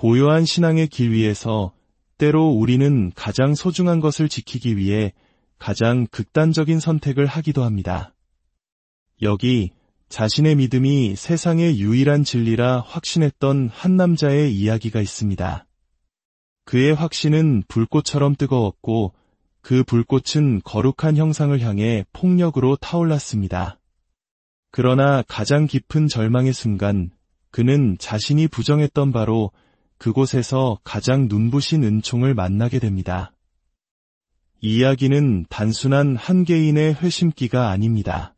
고요한 신앙의 길 위에서 때로 우리는 가장 소중한 것을 지키기 위해 가장 극단적인 선택을 하기도 합니다. 여기 자신의 믿음이 세상의 유일한 진리라 확신했던 한 남자의 이야기가 있습니다. 그의 확신은 불꽃처럼 뜨거웠고 그 불꽃은 거룩한 형상을 향해 폭력으로 타올랐습니다. 그러나 가장 깊은 절망의 순간 그는 자신이 부정했던 바로 그곳에서 가장 눈부신 은총을 만나게 됩니다. 이 이야기는 단순한 한 개인의 회심기가 아닙니다.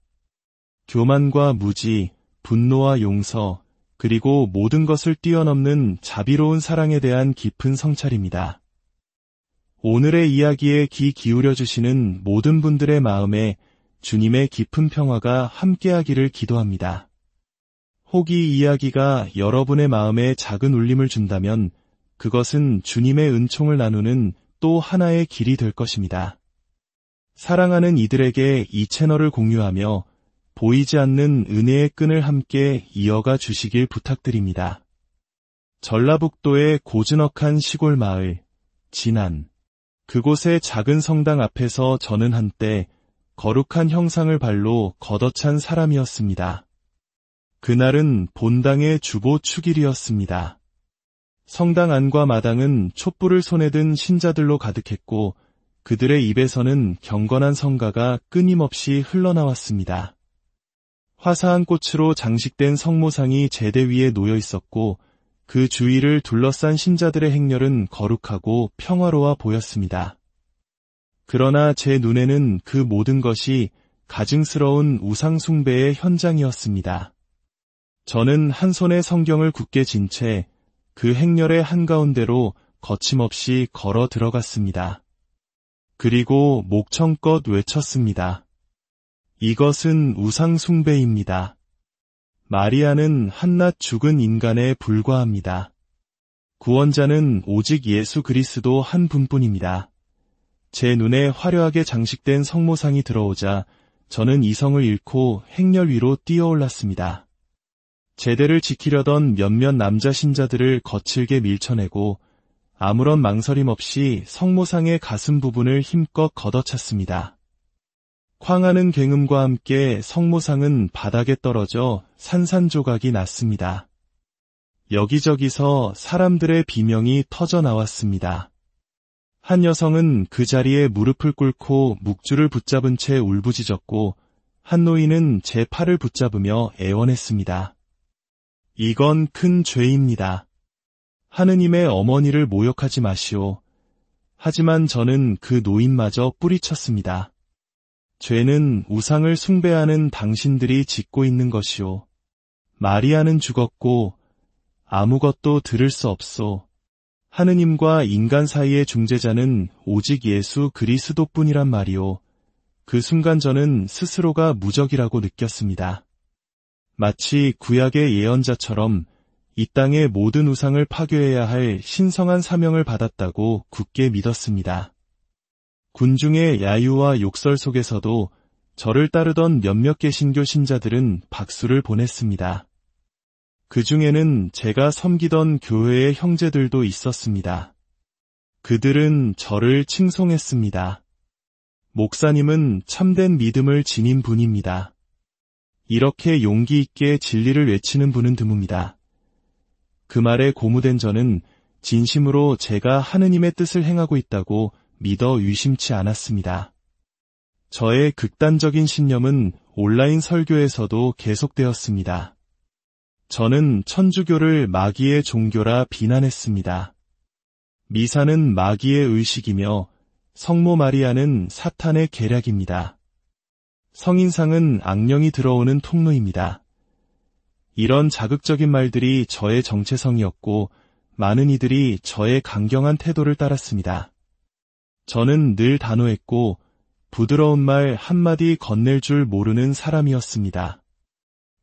교만과 무지, 분노와 용서, 그리고 모든 것을 뛰어넘는 자비로운 사랑에 대한 깊은 성찰입니다. 오늘의 이야기에 귀 기울여주시는 모든 분들의 마음에 주님의 깊은 평화가 함께하기를 기도합니다. 혹 이 이야기가 여러분의 마음에 작은 울림을 준다면 그것은 주님의 은총을 나누는 또 하나의 길이 될 것입니다. 사랑하는 이들에게 이 채널을 공유하며 보이지 않는 은혜의 끈을 함께 이어가 주시길 부탁드립니다. 전라북도의 고즈넉한 시골 마을, 진안. 그곳의 작은 성당 앞에서 저는 한때 거룩한 형상을 발로 걷어찬 사람이었습니다. 그날은 본당의 주보 축일이었습니다. 성당 안과 마당은 촛불을 손에 든 신자들로 가득했고 그들의 입에서는 경건한 성가가 끊임없이 흘러나왔습니다. 화사한 꽃으로 장식된 성모상이 제대 위에 놓여 있었고 그 주위를 둘러싼 신자들의 행렬은 거룩하고 평화로워 보였습니다. 그러나 제 눈에는 그 모든 것이 가증스러운 우상 숭배의 현장이었습니다. 저는 한 손에 성경을 굳게 쥔 채 그 행렬의 한가운데로 거침없이 걸어 들어갔습니다. 그리고 목청껏 외쳤습니다. 이것은 우상 숭배입니다. 마리아는 한낱 죽은 인간에 불과합니다. 구원자는 오직 예수 그리스도 한 분뿐입니다. 제 눈에 화려하게 장식된 성모상이 들어오자 저는 이성을 잃고 행렬 위로 뛰어올랐습니다. 제대를 지키려던 몇몇 남자 신자들을 거칠게 밀쳐내고 아무런 망설임 없이 성모상의 가슴 부분을 힘껏 걷어찼습니다. 쾅하는 굉음과 함께 성모상은 바닥에 떨어져 산산조각이 났습니다. 여기저기서 사람들의 비명이 터져 나왔습니다. 한 여성은 그 자리에 무릎을 꿇고 묵주를 붙잡은 채 울부짖었고 한 노인은 제 팔을 붙잡으며 애원했습니다. 이건 큰 죄입니다. 하느님의 어머니를 모욕하지 마시오. 하지만 저는 그 노인마저 뿌리쳤습니다. 죄는 우상을 숭배하는 당신들이 짓고 있는 것이오. 마리아는 죽었고 아무것도 들을 수 없소. 하느님과 인간 사이의 중재자는 오직 예수 그리스도뿐이란 말이오. 그 순간 저는 스스로가 무적이라고 느꼈습니다. 마치 구약의 예언자처럼 이 땅의 모든 우상을 파괴해야 할 신성한 사명을 받았다고 굳게 믿었습니다. 군중의 야유와 욕설 속에서도 저를 따르던 몇몇 개신교 신자들은 박수를 보냈습니다. 그 중에는 제가 섬기던 교회의 형제들도 있었습니다. 그들은 저를 칭송했습니다. 목사님은 참된 믿음을 지닌 분입니다. 이렇게 용기 있게 진리를 외치는 분은 드뭅니다. 그 말에 고무된 저는 진심으로 제가 하느님의 뜻을 행하고 있다고 믿어 의심치 않았습니다. 저의 극단적인 신념은 온라인 설교에서도 계속되었습니다. 저는 천주교를 마귀의 종교라 비난했습니다. 미사는 마귀의 의식이며 성모 마리아는 사탄의 계략입니다. 성인상은 악령이 들어오는 통로입니다. 이런 자극적인 말들이 저의 정체성이었고 많은 이들이 저의 강경한 태도를 따랐습니다. 저는 늘 단호했고 부드러운 말 한마디 건넬 줄 모르는 사람이었습니다.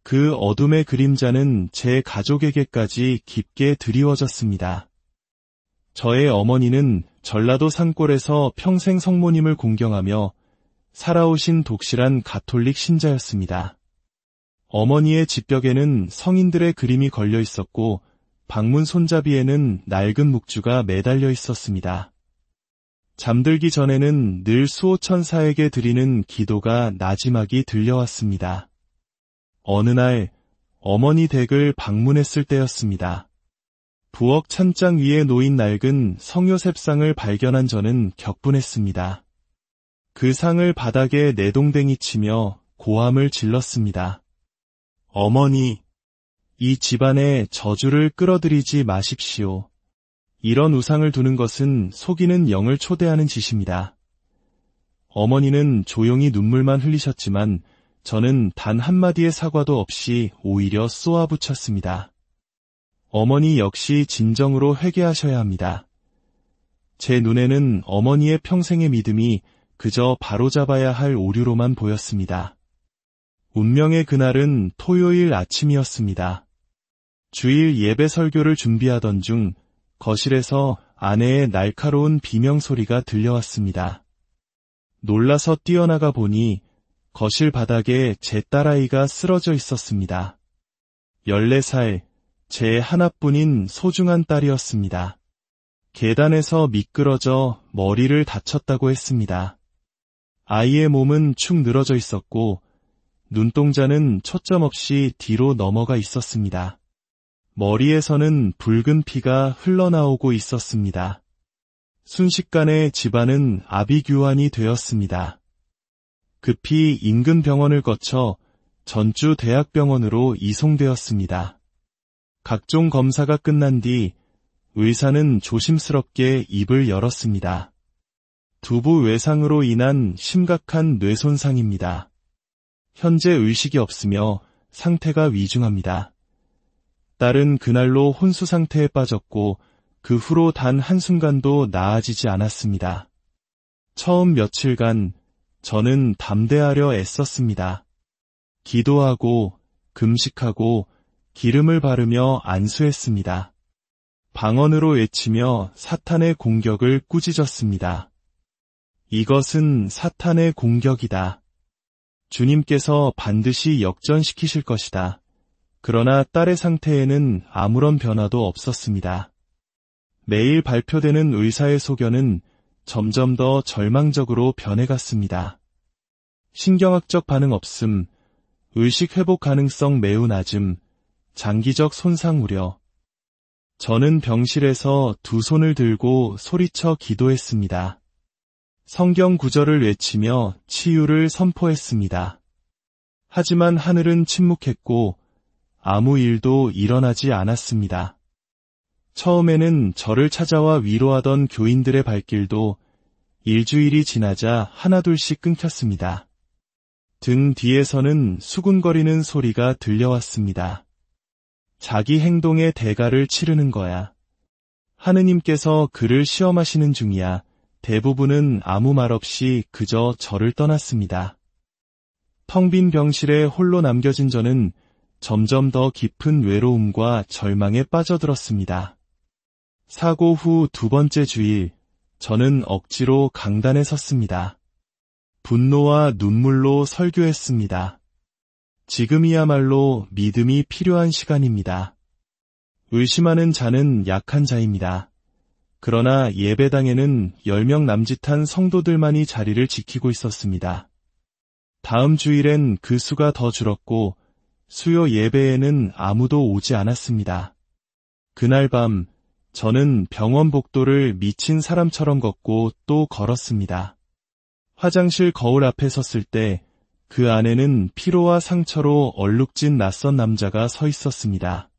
그 어둠의 그림자는 제 가족에게까지 깊게 드리워졌습니다. 저의 어머니는 전라도 산골에서 평생 성모님을 공경하며 살아오신 독실한 가톨릭 신자였습니다. 어머니의 집벽에는 성인들의 그림이 걸려 있었고 방문 손잡이에는 낡은 묵주가 매달려 있었습니다. 잠들기 전에는 늘 수호천사에게 드리는 기도가 나지막이 들려왔습니다. 어느 날 어머니 댁을 방문했을 때였습니다. 부엌 찬장 위에 놓인 낡은 성요셉상을 발견한 저는 격분했습니다. 그 상을 바닥에 내동댕이 치며 고함을 질렀습니다. 어머니, 이 집안에 저주를 끌어들이지 마십시오. 이런 우상을 두는 것은 속이는 영을 초대하는 짓입니다. 어머니는 조용히 눈물만 흘리셨지만 저는 단 한마디의 사과도 없이 오히려 쏘아붙였습니다. 어머니 역시 진정으로 회개하셔야 합니다. 제 눈에는 어머니의 평생의 믿음이 그저 바로잡아야 할 오류로만 보였습니다. 운명의 그날은 토요일 아침이었습니다. 주일 예배 설교를 준비하던 중 거실에서 아내의 날카로운 비명 소리가 들려왔습니다. 놀라서 뛰어나가 보니 거실 바닥에 제 딸아이가 쓰러져 있었습니다. 14살, 제 하나뿐인 소중한 딸이었습니다. 계단에서 미끄러져 머리를 다쳤다고 했습니다. 아이의 몸은 축 늘어져 있었고 눈동자는 초점 없이 뒤로 넘어가 있었습니다. 머리에서는 붉은 피가 흘러나오고 있었습니다. 순식간에 집안은 아비규환이 되었습니다. 급히 인근 병원을 거쳐 전주 대학병원으로 이송되었습니다. 각종 검사가 끝난 뒤 의사는 조심스럽게 입을 열었습니다. 두부 외상으로 인한 심각한 뇌손상입니다. 현재 의식이 없으며 상태가 위중합니다. 딸은 그날로 혼수 상태에 빠졌고 그 후로 단 한순간도 나아지지 않았습니다. 처음 며칠간 저는 담대하려 애썼습니다. 기도하고 금식하고 기름을 바르며 안수했습니다. 방언으로 외치며 사탄의 공격을 꾸짖었습니다. 이것은 사탄의 공격이다. 주님께서 반드시 역전시키실 것이다. 그러나 딸의 상태에는 아무런 변화도 없었습니다. 매일 발표되는 의사의 소견은 점점 더 절망적으로 변해갔습니다. 신경학적 반응 없음, 의식 회복 가능성 매우 낮음, 장기적 손상 우려. 저는 병실에서 두 손을 들고 소리쳐 기도했습니다. 성경 구절을 외치며 치유를 선포했습니다. 하지만 하늘은 침묵했고 아무 일도 일어나지 않았습니다. 처음에는 저를 찾아와 위로하던 교인들의 발길도 일주일이 지나자 하나둘씩 끊겼습니다. 등 뒤에서는 수군거리는 소리가 들려왔습니다. 자기 행동의 대가를 치르는 거야. 하느님께서 그를 시험하시는 중이야. 대부분은 아무 말 없이 그저 저를 떠났습니다. 텅 빈 병실에 홀로 남겨진 저는 점점 더 깊은 외로움과 절망에 빠져들었습니다. 사고 후 두 번째 주일, 저는 억지로 강단에 섰습니다. 분노와 눈물로 설교했습니다. 지금이야말로 믿음이 필요한 시간입니다. 의심하는 자는 약한 자입니다. 그러나 예배당에는 10명 남짓한 성도들만이 자리를 지키고 있었습니다. 다음 주일엔 그 수가 더 줄었고 수요 예배에는 아무도 오지 않았습니다. 그날 밤 저는 병원 복도를 미친 사람처럼 걷고 또 걸었습니다. 화장실 거울 앞에 섰을 때 그 안에는 피로와 상처로 얼룩진 낯선 남자가 서 있었습니다.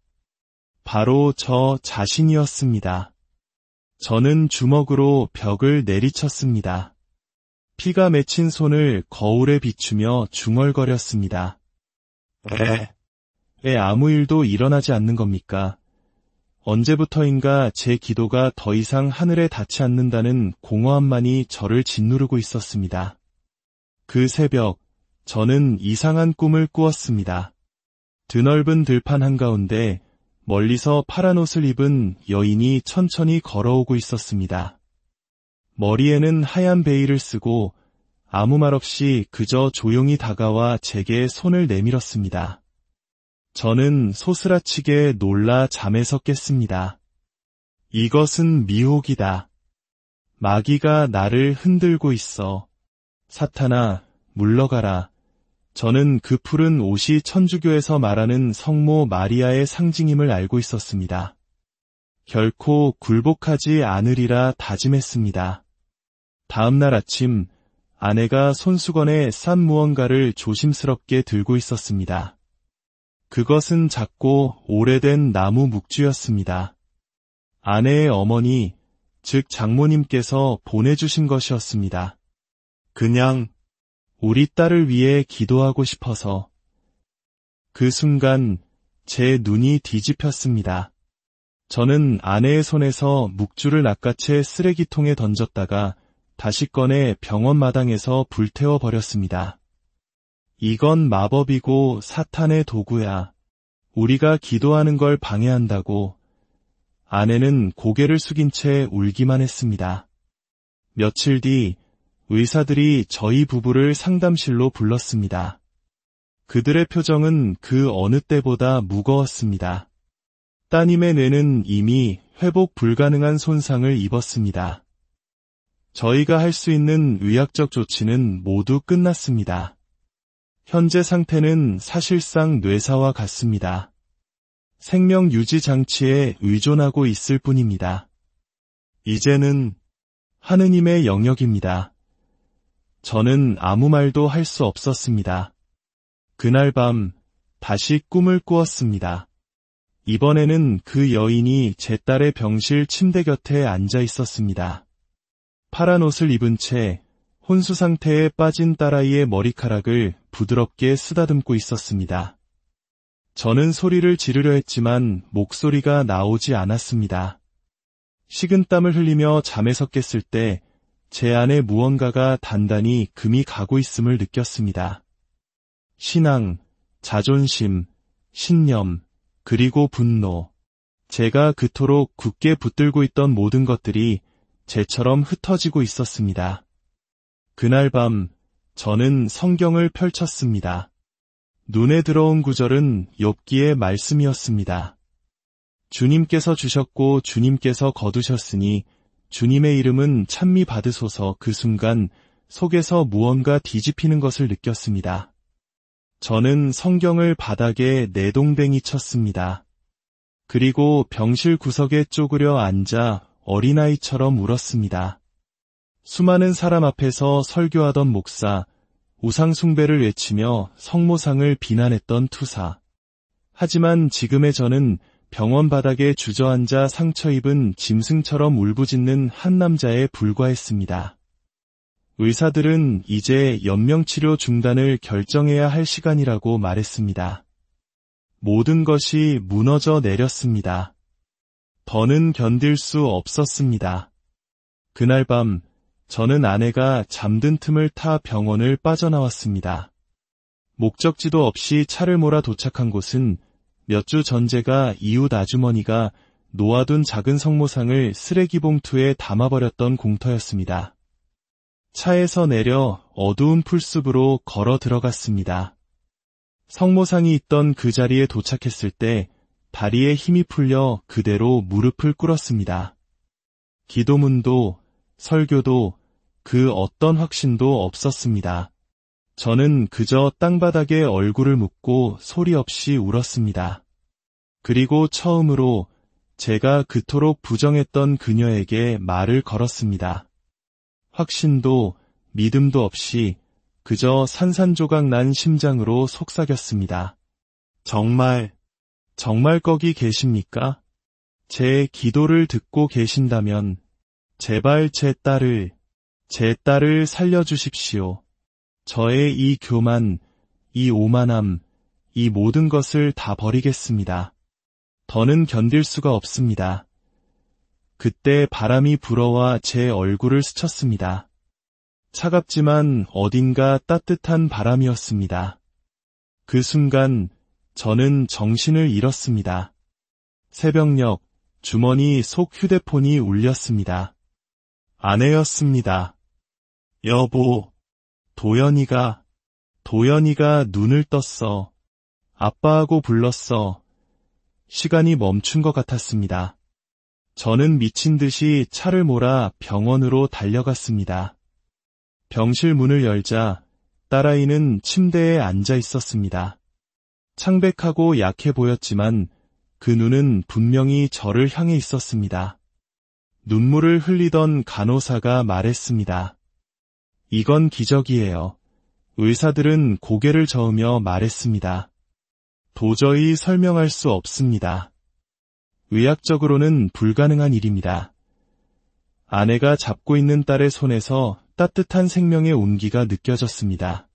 바로 저 자신이었습니다. 저는 주먹으로 벽을 내리쳤습니다. 피가 맺힌 손을 거울에 비추며 중얼거렸습니다. 왜 아무 일도 일어나지 않는 겁니까? 언제부터인가 제 기도가 더 이상 하늘에 닿지 않는다는 공허함만이 저를 짓누르고 있었습니다. 그 새벽, 저는 이상한 꿈을 꾸었습니다. 드넓은 들판 한가운데 멀리서 파란 옷을 입은 여인이 천천히 걸어오고 있었습니다. 머리에는 하얀 베일을 쓰고 아무 말 없이 그저 조용히 다가와 제게 손을 내밀었습니다. 저는 소스라치게 놀라 잠에서 깼습니다. 이것은 미혹이다. 마귀가 나를 흔들고 있어. 사탄아, 물러가라. 저는 그 푸른 옷이 천주교에서 말하는 성모 마리아의 상징임을 알고 있었습니다. 결코 굴복하지 않으리라 다짐했습니다. 다음 날 아침, 아내가 손수건에 싼 무언가를 조심스럽게 들고 있었습니다. 그것은 작고 오래된 나무 묵주였습니다. 아내의 어머니, 즉 장모님께서 보내주신 것이었습니다. 그냥 우리 딸을 위해 기도하고 싶어서. 그 순간 제 눈이 뒤집혔습니다. 저는 아내의 손에서 묵주를 낚아채 쓰레기통에 던졌다가 다시 꺼내 병원 마당에서 불태워 버렸습니다. 이건 마법이고 사탄의 도구야. 우리가 기도하는 걸 방해한다고. 아내는 고개를 숙인 채 울기만 했습니다. 며칠 뒤 의사들이 저희 부부를 상담실로 불렀습니다. 그들의 표정은 그 어느 때보다 무거웠습니다. 따님의 뇌는 이미 회복 불가능한 손상을 입었습니다. 저희가 할 수 있는 의학적 조치는 모두 끝났습니다. 현재 상태는 사실상 뇌사와 같습니다. 생명 유지 장치에 의존하고 있을 뿐입니다. 이제는 하느님의 영역입니다. 저는 아무 말도 할 수 없었습니다. 그날 밤 다시 꿈을 꾸었습니다. 이번에는 그 여인이 제 딸의 병실 침대 곁에 앉아 있었습니다. 파란 옷을 입은 채 혼수 상태에 빠진 딸아이의 머리카락을 부드럽게 쓰다듬고 있었습니다. 저는 소리를 지르려 했지만 목소리가 나오지 않았습니다. 식은땀을 흘리며 잠에서 깼을 때 제 안에 무언가가 단단히 금이 가고 있음을 느꼈습니다. 신앙, 자존심, 신념, 그리고 분노. 제가 그토록 굳게 붙들고 있던 모든 것들이 재처럼 흩어지고 있었습니다. 그날 밤 저는 성경을 펼쳤습니다. 눈에 들어온 구절은 욥기의 말씀이었습니다. 주님께서 주셨고 주님께서 거두셨으니 주님의 이름은 찬미 받으소서. 그 순간 속에서 무언가 뒤집히는 것을 느꼈습니다. 저는 성경을 바닥에 내동댕이 쳤습니다. 그리고 병실 구석에 쪼그려 앉아 어린아이처럼 울었습니다. 수많은 사람 앞에서 설교하던 목사, 우상숭배를 외치며 성모상을 비난했던 투사. 하지만 지금의 저는 병원 바닥에 주저앉아 상처 입은 짐승처럼 울부짖는 한 남자에 불과했습니다. 의사들은 이제 연명치료 중단을 결정해야 할 시간이라고 말했습니다. 모든 것이 무너져 내렸습니다. 더는 견딜 수 없었습니다. 그날 밤 저는 아내가 잠든 틈을 타 병원을 빠져나왔습니다. 목적지도 없이 차를 몰아 도착한 곳은 몇 주 전 제가 이웃 아주머니가 놓아둔 작은 성모상을 쓰레기 봉투에 담아버렸던 공터였습니다. 차에서 내려 어두운 풀숲으로 걸어 들어갔습니다. 성모상이 있던 그 자리에 도착했을 때 다리에 힘이 풀려 그대로 무릎을 꿇었습니다. 기도문도 설교도 그 어떤 확신도 없었습니다. 저는 그저 땅바닥에 얼굴을 묻고 소리 없이 울었습니다. 그리고 처음으로 제가 그토록 부정했던 그녀에게 말을 걸었습니다. 확신도 믿음도 없이 그저 산산조각 난 심장으로 속삭였습니다. 정말 거기 계십니까? 제 기도를 듣고 계신다면 제발 제 딸을 살려주십시오. 저의 이 교만, 이 오만함, 이 모든 것을 다 버리겠습니다. 더는 견딜 수가 없습니다. 그때 바람이 불어와 제 얼굴을 스쳤습니다. 차갑지만 어딘가 따뜻한 바람이었습니다. 그 순간 저는 정신을 잃었습니다. 새벽녘 주머니 속 휴대폰이 울렸습니다. 아내였습니다. 여보, 도연이가 눈을 떴어. 아빠하고 불렀어. 시간이 멈춘 것 같았습니다. 저는 미친 듯이 차를 몰아 병원으로 달려갔습니다. 병실 문을 열자 딸아이는 침대에 앉아 있었습니다. 창백하고 약해 보였지만 그 눈은 분명히 저를 향해 있었습니다. 눈물을 흘리던 간호사가 말했습니다. 이건 기적이에요. 의사들은 고개를 저으며 말했습니다. 도저히 설명할 수 없습니다. 의학적으로는 불가능한 일입니다. 아내가 잡고 있는 딸의 손에서 따뜻한 생명의 온기가 느껴졌습니다.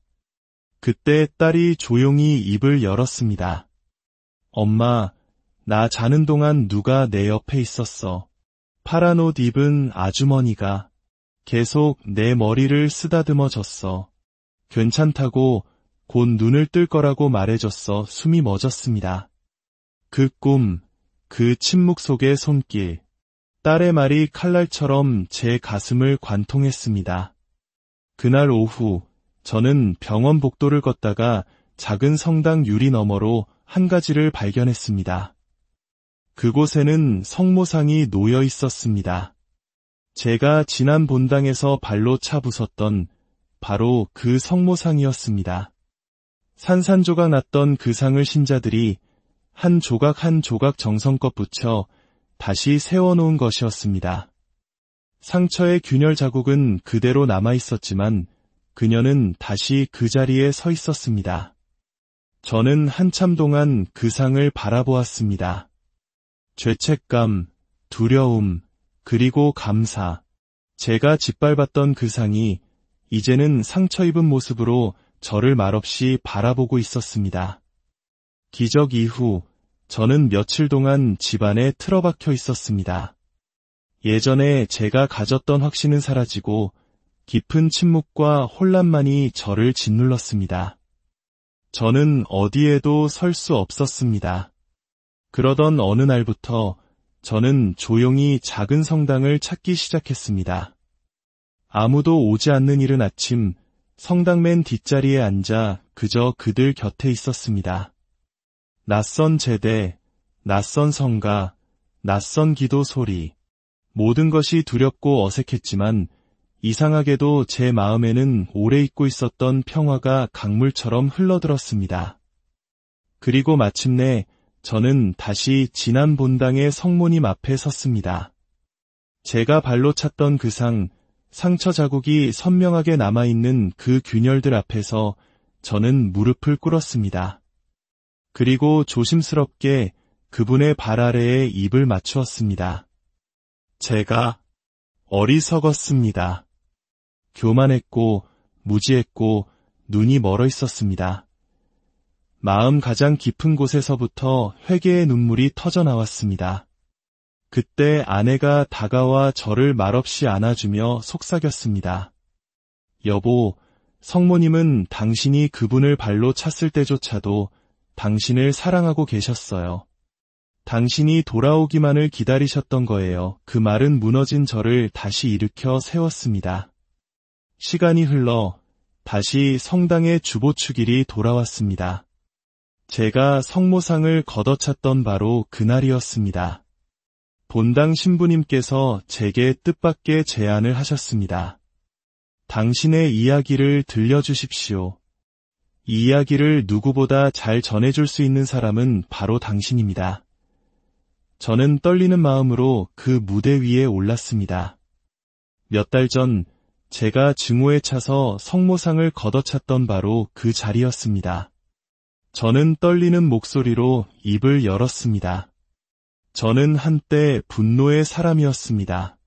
그때 딸이 조용히 입을 열었습니다. 엄마, 나 자는 동안 누가 내 옆에 있었어. 파란 옷 입은 아주머니가 계속 내 머리를 쓰다듬어 줬어. 괜찮다고 곧 눈을 뜰 거라고 말해줬어. 숨이 멎었습니다. 그 꿈, 그 침묵 속의 손길, 딸의 말이 칼날처럼 제 가슴을 관통했습니다. 그날 오후 저는 병원 복도를 걷다가 작은 성당 유리 너머로 한 가지를 발견했습니다. 그곳에는 성모상이 놓여 있었습니다. 제가 지난 본당에서 발로 차 부쉈던 바로 그 성모상이었습니다. 산산조각 났던 그 상을 신자들이 한 조각 한 조각 정성껏 붙여 다시 세워놓은 것이었습니다. 상처의 균열 자국은 그대로 남아있었지만 그녀는 다시 그 자리에 서 있었습니다. 저는 한참 동안 그 상을 바라보았습니다. 죄책감, 두려움, 그리고 감사. 제가 짓밟았던 그 상이 이제는 상처 입은 모습으로 저를 말없이 바라보고 있었습니다. 기적 이후 저는 며칠 동안 집안에 틀어박혀 있었습니다. 예전에 제가 가졌던 확신은 사라지고 깊은 침묵과 혼란만이 저를 짓눌렀습니다. 저는 어디에도 설 수 없었습니다. 그러던 어느 날부터 저는 조용히 작은 성당을 찾기 시작했습니다. 아무도 오지 않는 이른 아침, 성당 맨 뒷자리에 앉아 그저 그들 곁에 있었습니다. 낯선 제대, 낯선 성가, 낯선 기도 소리. 모든 것이 두렵고 어색했지만 이상하게도 제 마음에는 오래 잊고 있었던 평화가 강물처럼 흘러들었습니다. 그리고 마침내 저는 다시 지난 본당의 성모님 앞에 섰습니다. 제가 발로 찼던 그 상처 자국이 선명하게 남아있는 그 균열들 앞에서 저는 무릎을 꿇었습니다. 그리고 조심스럽게 그분의 발 아래에 입을 맞추었습니다. 제가 어리석었습니다. 교만했고 무지했고 눈이 멀어 있었습니다. 마음 가장 깊은 곳에서부터 회개의 눈물이 터져 나왔습니다. 그때 아내가 다가와 저를 말없이 안아주며 속삭였습니다. 여보, 성모님은 당신이 그분을 발로 찼을 때조차도 당신을 사랑하고 계셨어요. 당신이 돌아오기만을 기다리셨던 거예요. 그 말은 무너진 저를 다시 일으켜 세웠습니다. 시간이 흘러 다시 성당의 주보축일이 돌아왔습니다. 제가 성모상을 걷어찼던 바로 그날이었습니다. 본당 신부님께서 제게 뜻밖의 제안을 하셨습니다. 당신의 이야기를 들려주십시오. 이 이야기를 누구보다 잘 전해줄 수 있는 사람은 바로 당신입니다. 저는 떨리는 마음으로 그 무대 위에 올랐습니다. 몇 달 전 제가 증오에 차서 성모상을 걷어찼던 바로 그 자리였습니다. 저는 떨리는 목소리로 입을 열었습니다. 저는 한때 분노의 사람이었습니다.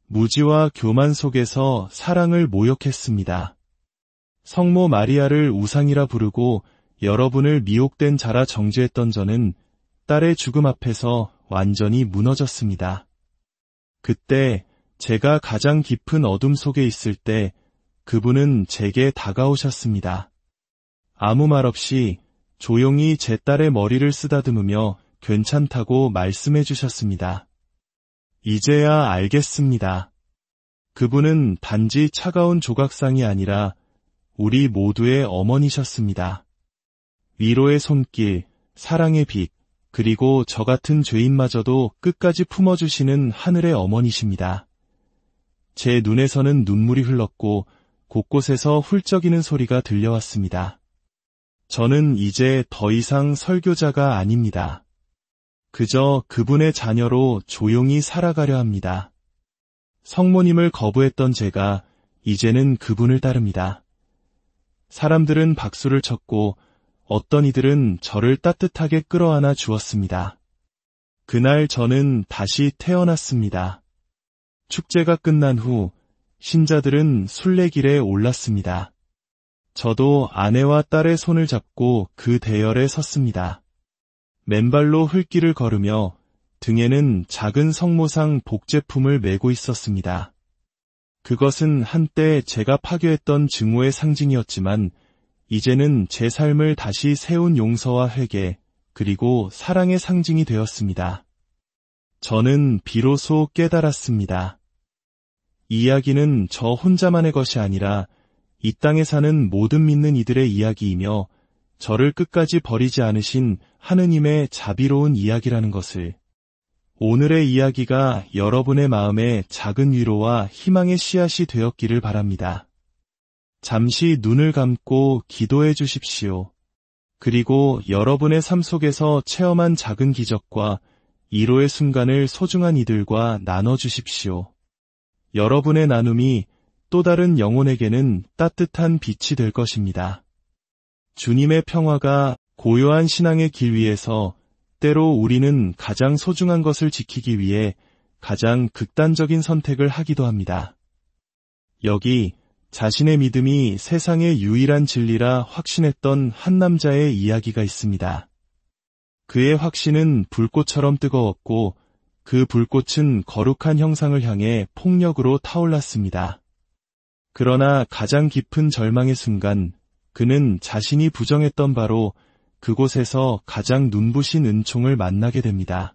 무지와 교만 속에서 사랑을 모욕했습니다. 성모 마리아를 우상이라 부르고 여러분을 미혹된 자라 정죄했던 저는 딸의 죽음 앞에서 완전히 무너졌습니다. 그때 제가 가장 깊은 어둠 속에 있을 때 그분은 제게 다가오셨습니다. 아무 말 없이 조용히 제 딸의 머리를 쓰다듬으며 괜찮다고 말씀해 주셨습니다. 이제야 알겠습니다. 그분은 단지 차가운 조각상이 아니라 우리 모두의 어머니셨습니다. 위로의 손길, 사랑의 빛, 그리고 저 같은 죄인마저도 끝까지 품어주시는 하늘의 어머니십니다. 제 눈에서는 눈물이 흘렀고 곳곳에서 훌쩍이는 소리가 들려왔습니다. 저는 이제 더 이상 설교자가 아닙니다. 그저 그분의 자녀로 조용히 살아가려 합니다. 성모님을 거부했던 제가 이제는 그분을 따릅니다. 사람들은 박수를 쳤고 어떤 이들은 저를 따뜻하게 끌어안아 주었습니다. 그날 저는 다시 태어났습니다. 축제가 끝난 후 신자들은 순례길에 올랐습니다. 저도 아내와 딸의 손을 잡고 그 대열에 섰습니다. 맨발로 흙길을 걸으며 등에는 작은 성모상 복제품을 메고 있었습니다. 그것은 한때 제가 파괴했던 증오의 상징이었지만 이제는 제 삶을 다시 세운 용서와 회개, 그리고 사랑의 상징이 되었습니다. 저는 비로소 깨달았습니다. 이 이야기는 저 혼자만의 것이 아니라 이 땅에 사는 모든 믿는 이들의 이야기이며 저를 끝까지 버리지 않으신 하느님의 자비로운 이야기라는 것을. 오늘의 이야기가 여러분의 마음에 작은 위로와 희망의 씨앗이 되었기를 바랍니다. 잠시 눈을 감고 기도해 주십시오. 그리고 여러분의 삶 속에서 체험한 작은 기적과 위로의 순간을 소중한 이들과 나눠주십시오. 여러분의 나눔이 또 다른 영혼에게는 따뜻한 빛이 될 것입니다. 주님의 평화가 고요한 신앙의 길 위에서 때로 우리는 가장 소중한 것을 지키기 위해 가장 극단적인 선택을 하기도 합니다. 여기 자신의 믿음이 세상의 유일한 진리라 확신했던 한 남자의 이야기가 있습니다. 그의 확신은 불꽃처럼 뜨거웠고 그 불꽃은 거룩한 형상을 향해 폭력으로 타올랐습니다. 그러나 가장 깊은 절망의 순간 그는 자신이 부정했던 바로 그곳에서 가장 눈부신 은총을 만나게 됩니다.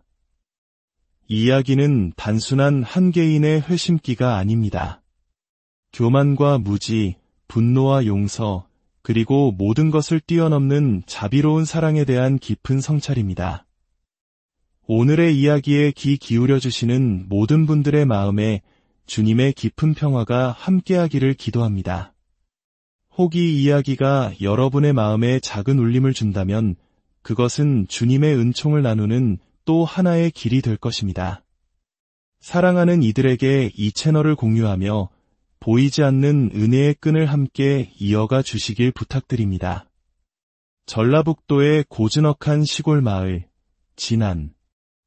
이 이야기는 단순한 한 개인의 회심기가 아닙니다. 교만과 무지, 분노와 용서, 그리고 모든 것을 뛰어넘는 자비로운 사랑에 대한 깊은 성찰입니다. 오늘의 이야기에 귀 기울여 주시는 모든 분들의 마음에 주님의 깊은 평화가 함께하기를 기도합니다. 혹 이 이야기가 여러분의 마음에 작은 울림을 준다면 그것은 주님의 은총을 나누는 또 하나의 길이 될 것입니다. 사랑하는 이들에게 이 채널을 공유하며 보이지 않는 은혜의 끈을 함께 이어가 주시길 부탁드립니다. 전라북도의 고즈넉한 시골 마을, 진안.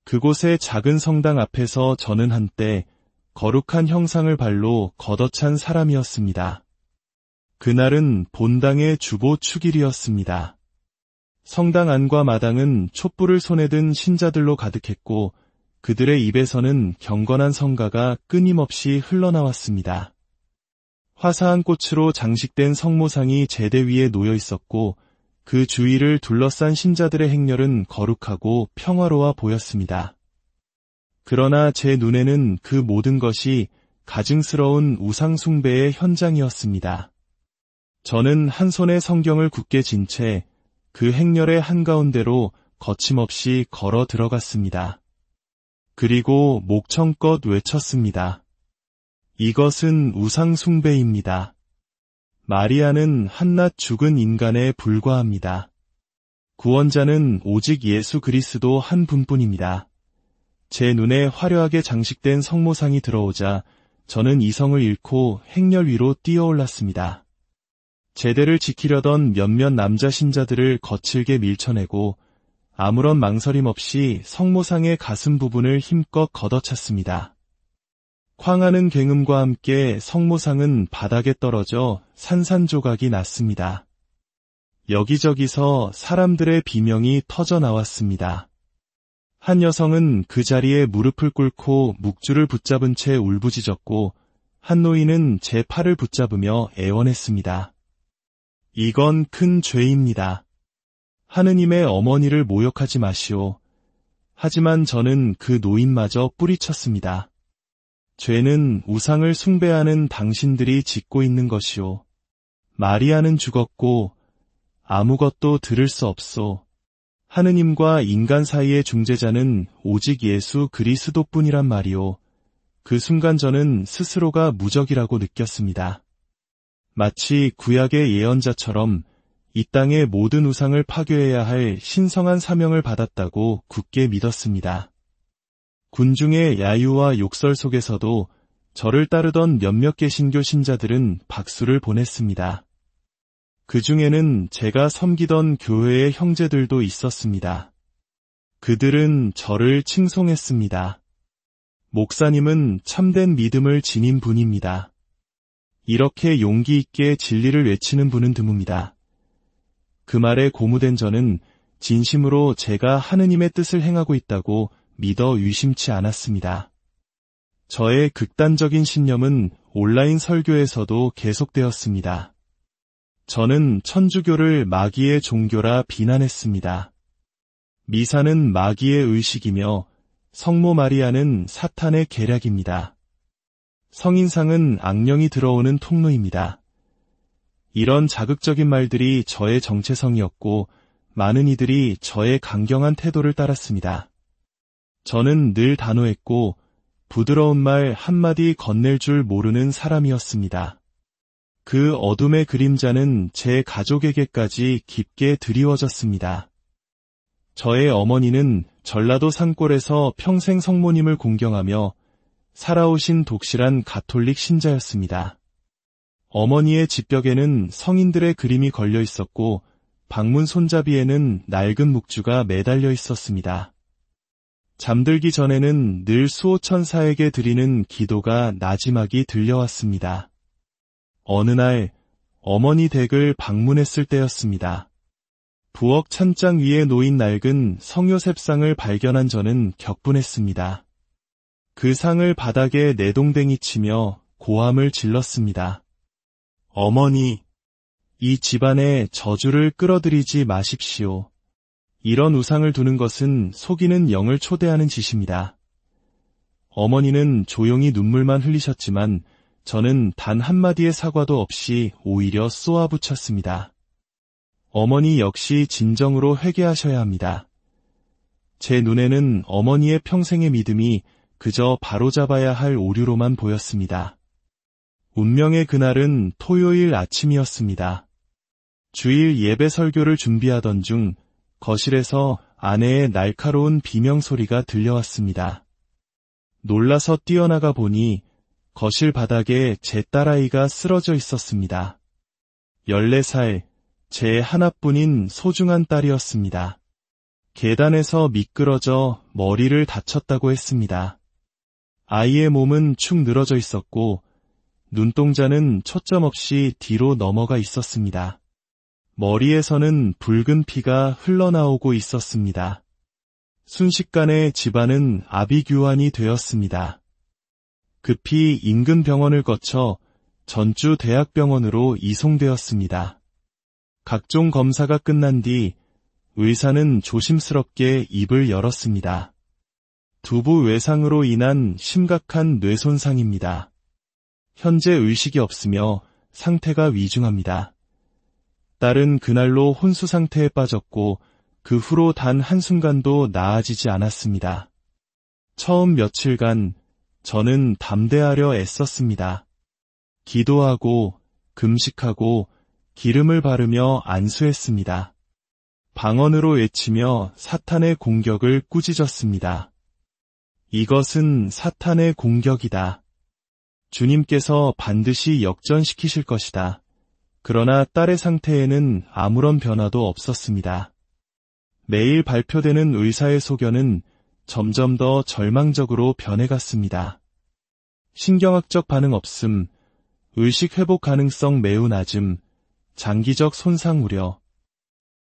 그곳의 작은 성당 앞에서 저는 한때 거룩한 형상을 발로 걷어찬 사람이었습니다. 그날은 본당의 주보 축일이었습니다. 성당 안과 마당은 촛불을 손에 든 신자들로 가득했고 그들의 입에서는 경건한 성가가 끊임없이 흘러나왔습니다. 화사한 꽃으로 장식된 성모상이 제대 위에 놓여 있었고 그 주위를 둘러싼 신자들의 행렬은 거룩하고 평화로워 보였습니다. 그러나 제 눈에는 그 모든 것이 가증스러운 우상 숭배의 현장이었습니다. 저는 한 손에 성경을 굳게 쥔 채 그 행렬의 한가운데로 거침없이 걸어 들어갔습니다. 그리고 목청껏 외쳤습니다. 이것은 우상 숭배입니다. 마리아는 한낱 죽은 인간에 불과합니다. 구원자는 오직 예수 그리스도 한 분뿐입니다. 제 눈에 화려하게 장식된 성모상이 들어오자 저는 이성을 잃고 행렬 위로 뛰어올랐습니다. 제대를 지키려던 몇몇 남자 신자들을 거칠게 밀쳐내고 아무런 망설임 없이 성모상의 가슴 부분을 힘껏 걷어찼습니다. 쾅하는 굉음과 함께 성모상은 바닥에 떨어져 산산조각이 났습니다. 여기저기서 사람들의 비명이 터져 나왔습니다. 한 여성은 그 자리에 무릎을 꿇고 묵주를 붙잡은 채 울부짖었고 한 노인은 제 팔을 붙잡으며 애원했습니다. 이건 큰 죄입니다. 하느님의 어머니를 모욕하지 마시오. 하지만 저는 그 노인마저 뿌리쳤습니다. 죄는 우상을 숭배하는 당신들이 짓고 있는 것이오. 마리아는 죽었고 아무것도 들을 수 없소. 하느님과 인간 사이의 중재자는 오직 예수 그리스도뿐이란 말이오. 그 순간 저는 스스로가 무적이라고 느꼈습니다. 마치 구약의 예언자처럼 이 땅의 모든 우상을 파괴해야 할 신성한 사명을 받았다고 굳게 믿었습니다. 군중의 야유와 욕설 속에서도 저를 따르던 몇몇 개신교 신자들은 박수를 보냈습니다. 그 중에는 제가 섬기던 교회의 형제들도 있었습니다. 그들은 저를 칭송했습니다. 목사님은 참된 믿음을 지닌 분입니다. 이렇게 용기 있게 진리를 외치는 분은 드뭅니다. 그 말에 고무된 저는 진심으로 제가 하느님의 뜻을 행하고 있다고 믿어 의심치 않았습니다. 저의 극단적인 신념은 온라인 설교에서도 계속되었습니다. 저는 천주교를 마귀의 종교라 비난했습니다. 미사는 마귀의 의식이며 성모 마리아는 사탄의 계략입니다. 성인상은 악령이 들어오는 통로입니다. 이런 자극적인 말들이 저의 정체성이었고 많은 이들이 저의 강경한 태도를 따랐습니다. 저는 늘 단호했고 부드러운 말 한마디 건넬 줄 모르는 사람이었습니다. 그 어둠의 그림자는 제 가족에게까지 깊게 드리워졌습니다. 저의 어머니는 전라도 산골에서 평생 성모님을 공경하며 살아오신 독실한 가톨릭 신자였습니다. 어머니의 집벽에는 성인들의 그림이 걸려 있었고 방문 손잡이에는 낡은 묵주가 매달려 있었습니다. 잠들기 전에는 늘 수호천사에게 드리는 기도가 나지막이 들려왔습니다. 어느 날 어머니 댁을 방문했을 때였습니다. 부엌 찬장 위에 놓인 낡은 성요셉상을 발견한 저는 격분했습니다. 그 상을 바닥에 내동댕이 치며 고함을 질렀습니다. 어머니, 이 집안에 저주를 끌어들이지 마십시오. 이런 우상을 두는 것은 속이는 영을 초대하는 짓입니다. 어머니는 조용히 눈물만 흘리셨지만 저는 단 한마디의 사과도 없이 오히려 쏘아붙였습니다. 어머니 역시 진정으로 회개하셔야 합니다. 제 눈에는 어머니의 평생의 믿음이 그저 바로잡아야 할 오류로만 보였습니다. 운명의 그날은 토요일 아침이었습니다. 주일 예배 설교를 준비하던 중 거실에서 아내의 날카로운 비명 소리가 들려왔습니다. 놀라서 뛰어나가 보니 거실 바닥에 제 딸아이가 쓰러져 있었습니다. 14살, 제 하나뿐인 소중한 딸이었습니다. 계단에서 미끄러져 머리를 다쳤다고 했습니다. 아이의 몸은 축 늘어져 있었고 눈동자는 초점 없이 뒤로 넘어가 있었습니다. 머리에서는 붉은 피가 흘러나오고 있었습니다. 순식간에 집안은 아비규환이 되었습니다. 급히 인근 병원을 거쳐 전주 대학병원으로 이송되었습니다. 각종 검사가 끝난 뒤 의사는 조심스럽게 입을 열었습니다. 두부 외상으로 인한 심각한 뇌손상입니다. 현재 의식이 없으며 상태가 위중합니다. 딸은 그날로 혼수 상태에 빠졌고 그 후로 단 한순간도 나아지지 않았습니다. 처음 며칠간 저는 담대하려 애썼습니다. 기도하고 금식하고 기름을 바르며 안수했습니다. 방언으로 외치며 사탄의 공격을 꾸짖었습니다. 이것은 사탄의 공격이다. 주님께서 반드시 역전시키실 것이다. 그러나 딸의 상태에는 아무런 변화도 없었습니다. 매일 발표되는 의사의 소견은 점점 더 절망적으로 변해갔습니다. 신경학적 반응 없음, 의식 회복 가능성 매우 낮음, 장기적 손상 우려.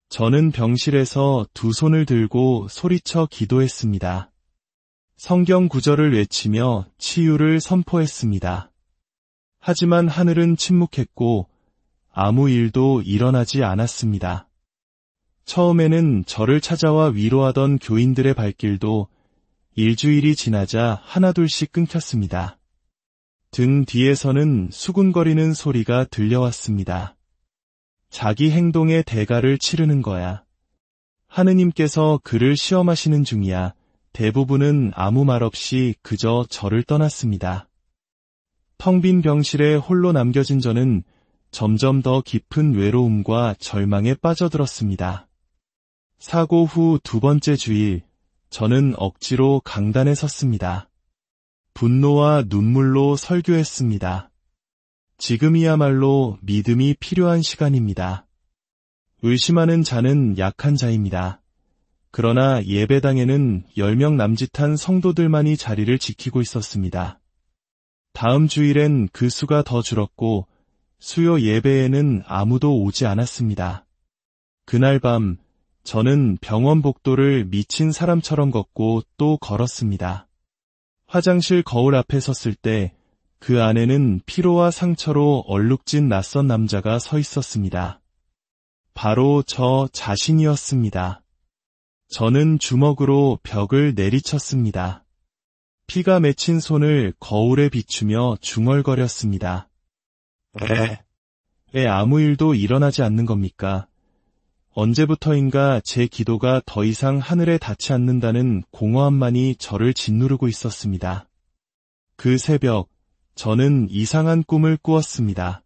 저는 병실에서 두 손을 들고 소리쳐 기도했습니다. 성경 구절을 외치며 치유를 선포했습니다. 하지만 하늘은 침묵했고 아무 일도 일어나지 않았습니다. 처음에는 저를 찾아와 위로하던 교인들의 발길도 일주일이 지나자 하나둘씩 끊겼습니다. 등 뒤에서는 수군거리는 소리가 들려왔습니다. 자기 행동의 대가를 치르는 거야. 하느님께서 그를 시험하시는 중이야. 대부분은 아무 말 없이 그저 저를 떠났습니다. 텅 빈 병실에 홀로 남겨진 저는 점점 더 깊은 외로움과 절망에 빠져들었습니다. 사고 후 2번째 주일, 저는 억지로 강단에 섰습니다. 분노와 눈물로 설교했습니다. 지금이야말로 믿음이 필요한 시간입니다. 의심하는 자는 약한 자입니다. 그러나 예배당에는 10명 남짓한 성도들만이 자리를 지키고 있었습니다. 다음 주일엔 그 수가 더 줄었고 수요 예배에는 아무도 오지 않았습니다. 그날 밤 저는 병원 복도를 미친 사람처럼 걷고 또 걸었습니다. 화장실 거울 앞에 섰을 때 그 안에는 피로와 상처로 얼룩진 낯선 남자가 서 있었습니다. 바로 저 자신이었습니다. 저는 주먹으로 벽을 내리쳤습니다. 피가 맺힌 손을 거울에 비추며 중얼거렸습니다. 왜 아무 일도 일어나지 않는 겁니까? 언제부터인가 제 기도가 더 이상 하늘에 닿지 않는다는 공허함만이 저를 짓누르고 있었습니다. 그 새벽, 저는 이상한 꿈을 꾸었습니다.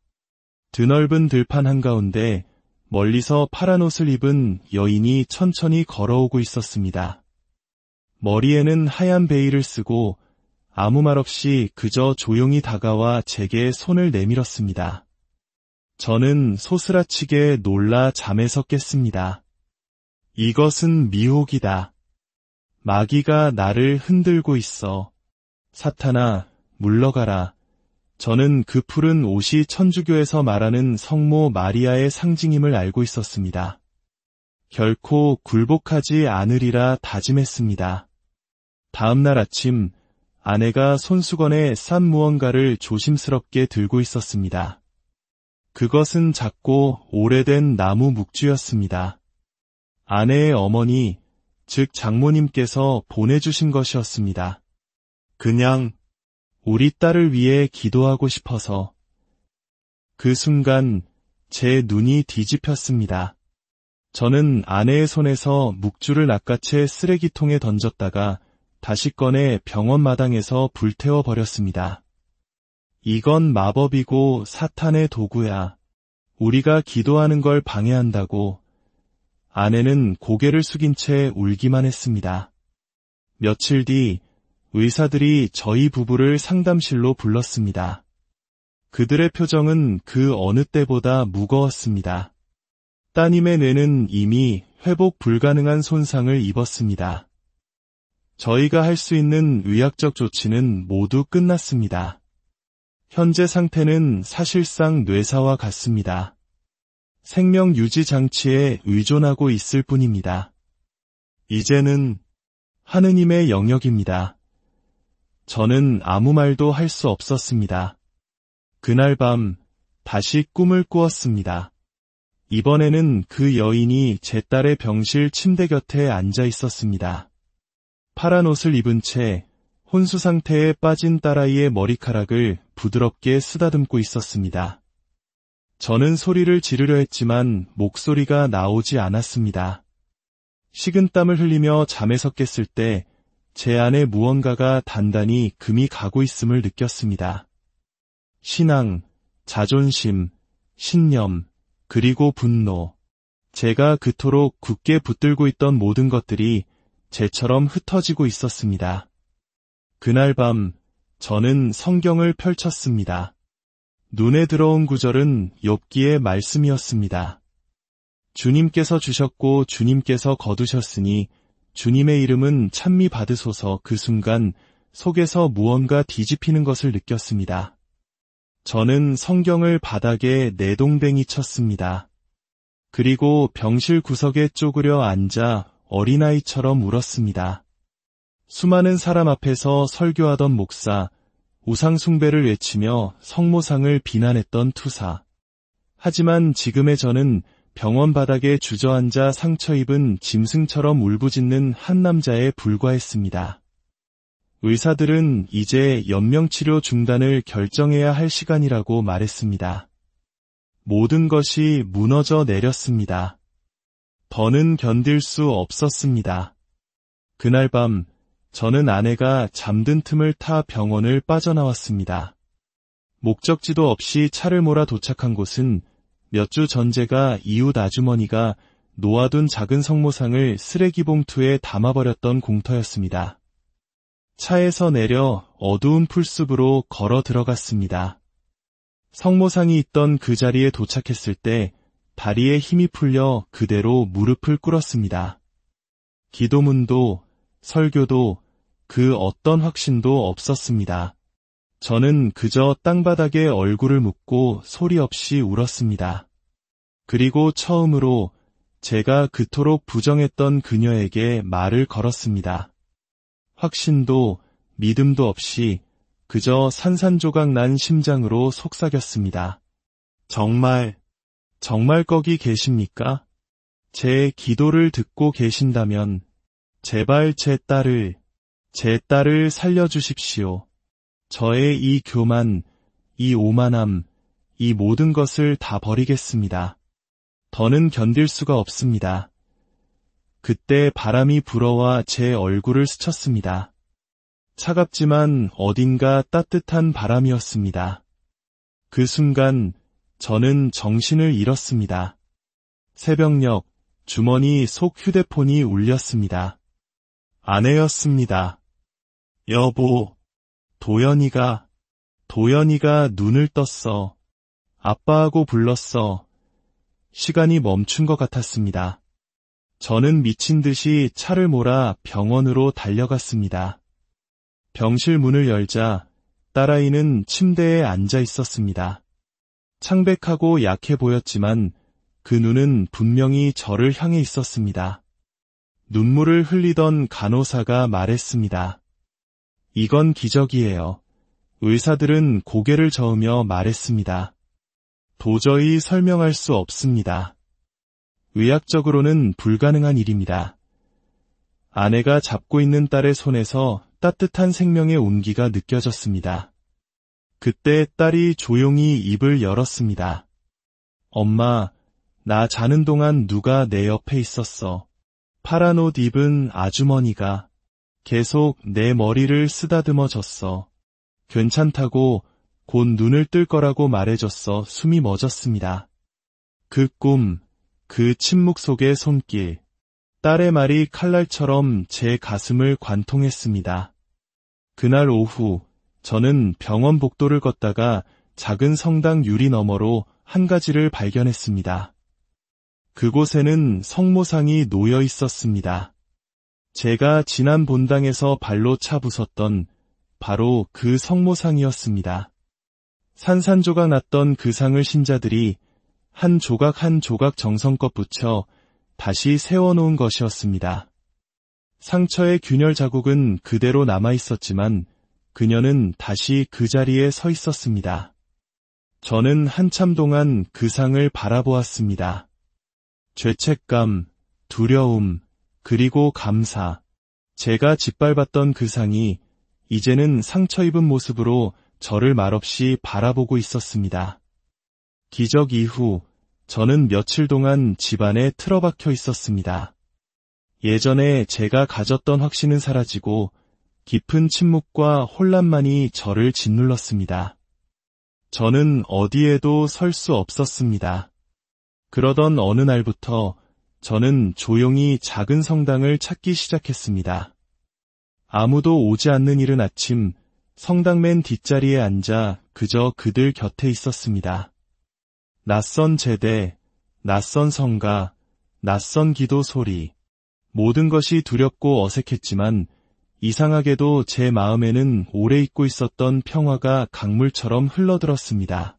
드넓은 들판 한가운데 멀리서 파란 옷을 입은 여인이 천천히 걸어오고 있었습니다. 머리에는 하얀 베일을 쓰고 아무 말 없이 그저 조용히 다가와 제게 손을 내밀었습니다. 저는 소스라치게 놀라 잠에서 깼습니다. 이것은 미혹이다. 마귀가 나를 흔들고 있어. 사탄아, 물러가라. 저는 그 푸른 옷이 천주교에서 말하는 성모 마리아의 상징임을 알고 있었습니다. 결코 굴복하지 않으리라 다짐했습니다. 다음 날 아침, 아내가 손수건에 싼 무언가를 조심스럽게 들고 있었습니다. 그것은 작고 오래된 나무 묵주였습니다. 아내의 어머니, 즉 장모님께서 보내주신 것이었습니다. 그냥 우리 딸을 위해 기도하고 싶어서. 그 순간 제 눈이 뒤집혔습니다. 저는 아내의 손에서 묵주를 낚아채 쓰레기통에 던졌다가 다시 꺼내 병원 마당에서 불태워 버렸습니다. 이건 마법이고 사탄의 도구야. 우리가 기도하는 걸 방해한다고. 아내는 고개를 숙인 채 울기만 했습니다. 며칠 뒤 의사들이 저희 부부를 상담실로 불렀습니다. 그들의 표정은 그 어느 때보다 무거웠습니다. 따님의 뇌는 이미 회복 불가능한 손상을 입었습니다. 저희가 할 수 있는 의학적 조치는 모두 끝났습니다. 현재 상태는 사실상 뇌사와 같습니다. 생명 유지 장치에 의존하고 있을 뿐입니다. 이제는 하느님의 영역입니다. 저는 아무 말도 할 수 없었습니다. 그날 밤 다시 꿈을 꾸었습니다. 이번에는 그 여인이 제 딸의 병실 침대 곁에 앉아 있었습니다. 파란 옷을 입은 채 혼수 상태에 빠진 딸아이의 머리카락을 부드럽게 쓰다듬고 있었습니다. 저는 소리를 지르려 했지만 목소리가 나오지 않았습니다. 식은땀을 흘리며 잠에서 깼을 때 제 안에 무언가가 단단히 금이 가고 있음을 느꼈습니다. 신앙, 자존심, 신념, 그리고 분노. 제가 그토록 굳게 붙들고 있던 모든 것들이 재처럼 흩어지고 있었습니다. 그날 밤 저는 성경을 펼쳤습니다. 눈에 들어온 구절은 욥기의 말씀이었습니다. 주님께서 주셨고 주님께서 거두셨으니 주님의 이름은 찬미 받으소서. 그 순간 속에서 무언가 뒤집히는 것을 느꼈습니다. 저는 성경을 바닥에 내동댕이 쳤습니다. 그리고 병실 구석에 쪼그려 앉아 어린아이처럼 울었습니다. 수많은 사람 앞에서 설교하던 목사, 우상숭배를 외치며 성모상을 비난했던 투사. 하지만 지금의 저는 병원 바닥에 주저앉아 상처 입은 짐승처럼 울부짖는 한 남자에 불과했습니다. 의사들은 이제 연명치료 중단을 결정해야 할 시간이라고 말했습니다. 모든 것이 무너져 내렸습니다. 더는 견딜 수 없었습니다. 그날 밤 저는 아내가 잠든 틈을 타 병원을 빠져나왔습니다. 목적지도 없이 차를 몰아 도착한 곳은 몇 주 전 제가 이웃 아주머니가 놓아둔 작은 성모상을 쓰레기 봉투에 담아버렸던 공터였습니다. 차에서 내려 어두운 풀숲으로 걸어 들어갔습니다. 성모상이 있던 그 자리에 도착했을 때 다리에 힘이 풀려 그대로 무릎을 꿇었습니다. 기도문도 설교도 그 어떤 확신도 없었습니다. 저는 그저 땅바닥에 얼굴을 묻고 소리 없이 울었습니다. 그리고 처음으로 제가 그토록 부정했던 그녀에게 말을 걸었습니다. 확신도 믿음도 없이 그저 산산조각 난 심장으로 속삭였습니다. 정말 거기 계십니까? 제 기도를 듣고 계신다면 제발 제 딸을 살려주십시오. 저의 이 교만, 이 오만함, 이 모든 것을 다 버리겠습니다. 더는 견딜 수가 없습니다. 그때 바람이 불어와 제 얼굴을 스쳤습니다. 차갑지만 어딘가 따뜻한 바람이었습니다. 그 순간 저는 정신을 잃었습니다. 새벽녘 주머니 속 휴대폰이 울렸습니다. 아내였습니다. 여보, 도연이가 눈을 떴어. 아빠하고 불렀어. 시간이 멈춘 것 같았습니다. 저는 미친 듯이 차를 몰아 병원으로 달려갔습니다. 병실 문을 열자 딸아이는 침대에 앉아 있었습니다. 창백하고 약해 보였지만 그 눈은 분명히 저를 향해 있었습니다. 눈물을 흘리던 간호사가 말했습니다. 이건 기적이에요. 의사들은 고개를 저으며 말했습니다. 도저히 설명할 수 없습니다. 의학적으로는 불가능한 일입니다. 아내가 잡고 있는 딸의 손에서 따뜻한 생명의 온기가 느껴졌습니다. 그때 딸이 조용히 입을 열었습니다. 엄마, 나 자는 동안 누가 내 옆에 있었어. 파란 옷 입은 아주머니가 계속 내 머리를 쓰다듬어 줬어. 괜찮다고 곧 눈을 뜰 거라고 말해줬어. 숨이 멎었습니다. 그 꿈, 그 침묵 속의 손길, 딸의 말이 칼날처럼 제 가슴을 관통했습니다. 그날 오후 저는 병원 복도를 걷다가 작은 성당 유리 너머로 한 가지를 발견했습니다. 그곳에는 성모상이 놓여 있었습니다. 제가 지난 본당에서 발로 차 부쉈던 바로 그 성모상이었습니다. 산산조각 났던 그 상을 신자들이 한 조각 한 조각 정성껏 붙여 다시 세워놓은 것이었습니다. 상처의 균열 자국은 그대로 남아 있었지만 그녀는 다시 그 자리에 서 있었습니다. 저는 한참 동안 그 상을 바라보았습니다. 죄책감, 두려움, 그리고 감사. 제가 짓밟았던 그 상이 이제는 상처 입은 모습으로 저를 말없이 바라보고 있었습니다. 기적 이후 저는 며칠 동안 집안에 틀어박혀 있었습니다. 예전에 제가 가졌던 확신은 사라지고 깊은 침묵과 혼란만이 저를 짓눌렀습니다. 저는 어디에도 설 수 없었습니다. 그러던 어느 날부터 저는 조용히 작은 성당을 찾기 시작했습니다. 아무도 오지 않는 이른 아침, 성당 맨 뒷자리에 앉아 그저 그들 곁에 있었습니다. 낯선 제대, 낯선 성가, 낯선 기도 소리. 모든 것이 두렵고 어색했지만 이상하게도 제 마음에는 오래 잊고 있었던 평화가 강물처럼 흘러들었습니다.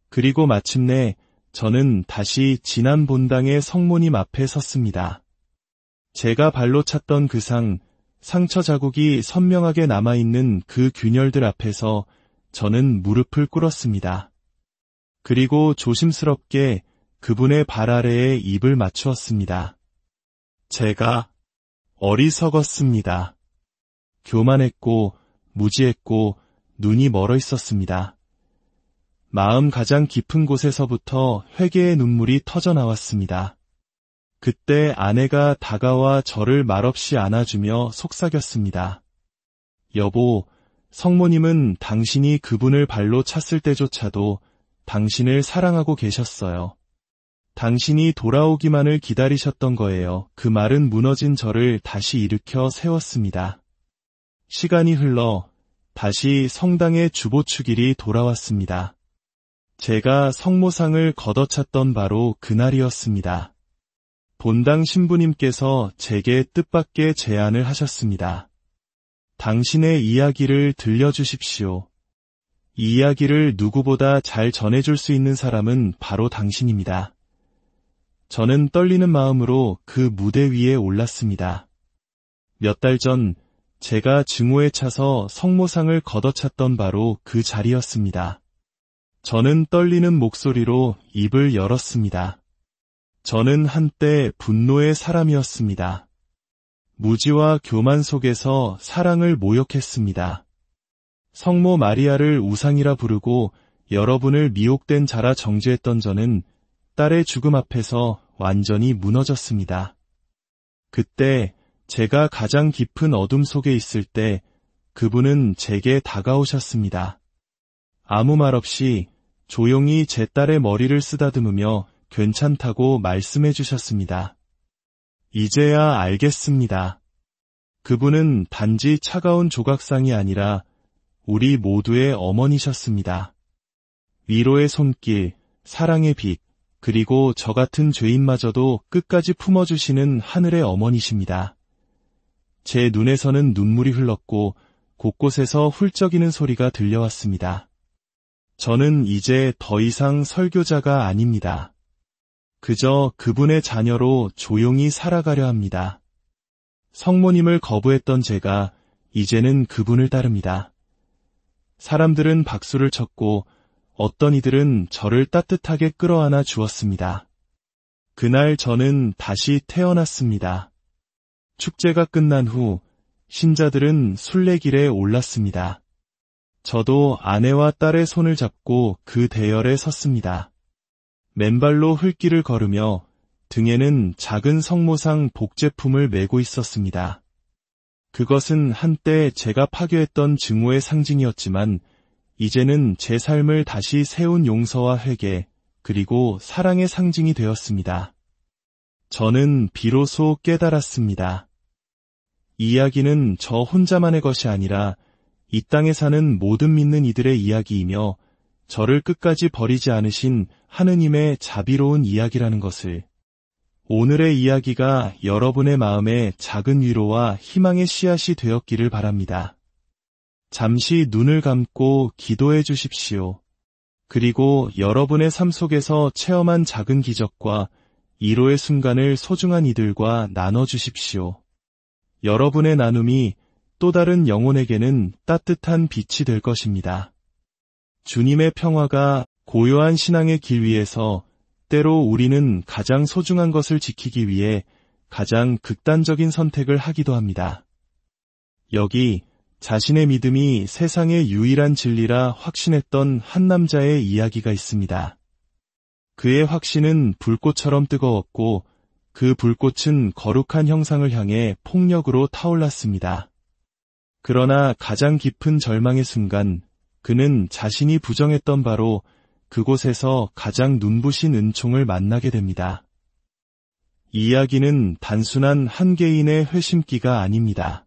그리고 마침내 저는 다시 지난 본당의 성모님 앞에 섰습니다. 제가 발로 찼던 그 상처 자국이 선명하게 남아있는 그 균열들 앞에서 저는 무릎을 꿇었습니다. 그리고 조심스럽게 그분의 발 아래에 입을 맞추었습니다. 제가 어리석었습니다. 교만했고 무지했고 눈이 멀어 있었습니다. 마음 가장 깊은 곳에서부터 회개의 눈물이 터져 나왔습니다. 그때 아내가 다가와 저를 말없이 안아주며 속삭였습니다. 여보, 성모님은 당신이 그분을 발로 찼을 때조차도 당신을 사랑하고 계셨어요. 당신이 돌아오기만을 기다리셨던 거예요. 그 말은 무너진 저를 다시 일으켜 세웠습니다. 시간이 흘러 다시 성당의 주보축일이 돌아왔습니다. 제가 성모상을 걷어찼던 바로 그날이었습니다. 본당 신부님께서 제게 뜻밖의 제안을 하셨습니다. 당신의 이야기를 들려주십시오. 이 이야기를 누구보다 잘 전해줄 수 있는 사람은 바로 당신입니다. 저는 떨리는 마음으로 그 무대 위에 올랐습니다. 몇 달 전 제가 증오에 차서 성모상을 걷어찼던 바로 그 자리였습니다. 저는 떨리는 목소리로 입을 열었습니다. 저는 한때 분노의 사람이었습니다. 무지와 교만 속에서 사랑을 모욕했습니다. 성모 마리아를 우상이라 부르고 여러분을 미혹된 자라 정죄했던 저는 딸의 죽음 앞에서 완전히 무너졌습니다. 그때 제가 가장 깊은 어둠 속에 있을 때 그분은 제게 다가오셨습니다. 아무 말 없이 조용히 제 딸의 머리를 쓰다듬으며 괜찮다고 말씀해 주셨습니다. 이제야 알겠습니다. 그분은 단지 차가운 조각상이 아니라 우리 모두의 어머니셨습니다. 위로의 손길, 사랑의 빛, 그리고 저 같은 죄인마저도 끝까지 품어주시는 하늘의 어머니십니다. 제 눈에서는 눈물이 흘렀고 곳곳에서 훌쩍이는 소리가 들려왔습니다. 저는 이제 더 이상 설교자가 아닙니다. 그저 그분의 자녀로 조용히 살아가려 합니다. 성모님을 거부했던 제가 이제는 그분을 따릅니다. 사람들은 박수를 쳤고 어떤 이들은 저를 따뜻하게 끌어안아 주었습니다. 그날 저는 다시 태어났습니다. 축제가 끝난 후 신자들은 순례길에 올랐습니다. 저도 아내와 딸의 손을 잡고 그 대열에 섰습니다. 맨발로 흙길을 걸으며 등에는 작은 성모상 복제품을 메고 있었습니다. 그것은 한때 제가 파괴했던 증오의 상징이었지만 이제는 제 삶을 다시 세운 용서와 회개, 그리고 사랑의 상징이 되었습니다. 저는 비로소 깨달았습니다. 이 이야기는 저 혼자만의 것이 아니라 이 땅에 사는 모든 믿는 이들의 이야기이며 저를 끝까지 버리지 않으신 하느님의 자비로운 이야기라는 것을, 오늘의 이야기가 여러분의 마음에 작은 위로와 희망의 씨앗이 되었기를 바랍니다. 잠시 눈을 감고 기도해 주십시오. 그리고 여러분의 삶 속에서 체험한 작은 기적과 위로의 순간을 소중한 이들과 나눠주십시오. 여러분의 나눔이 또 다른 영혼에게는 따뜻한 빛이 될 것입니다. 주님의 평화가 고요한 신앙의 길 위에서 때로 우리는 가장 소중한 것을 지키기 위해 가장 극단적인 선택을 하기도 합니다. 여기 자신의 믿음이 세상의 유일한 진리라 확신했던 한 남자의 이야기가 있습니다. 그의 확신은 불꽃처럼 뜨거웠고 그 불꽃은 거룩한 형상을 향해 폭력으로 타올랐습니다. 그러나 가장 깊은 절망의 순간 그는 자신이 부정했던 바로 그곳에서 가장 눈부신 은총을 만나게 됩니다. 이 이야기는 단순한 한 개인의 회심기가 아닙니다.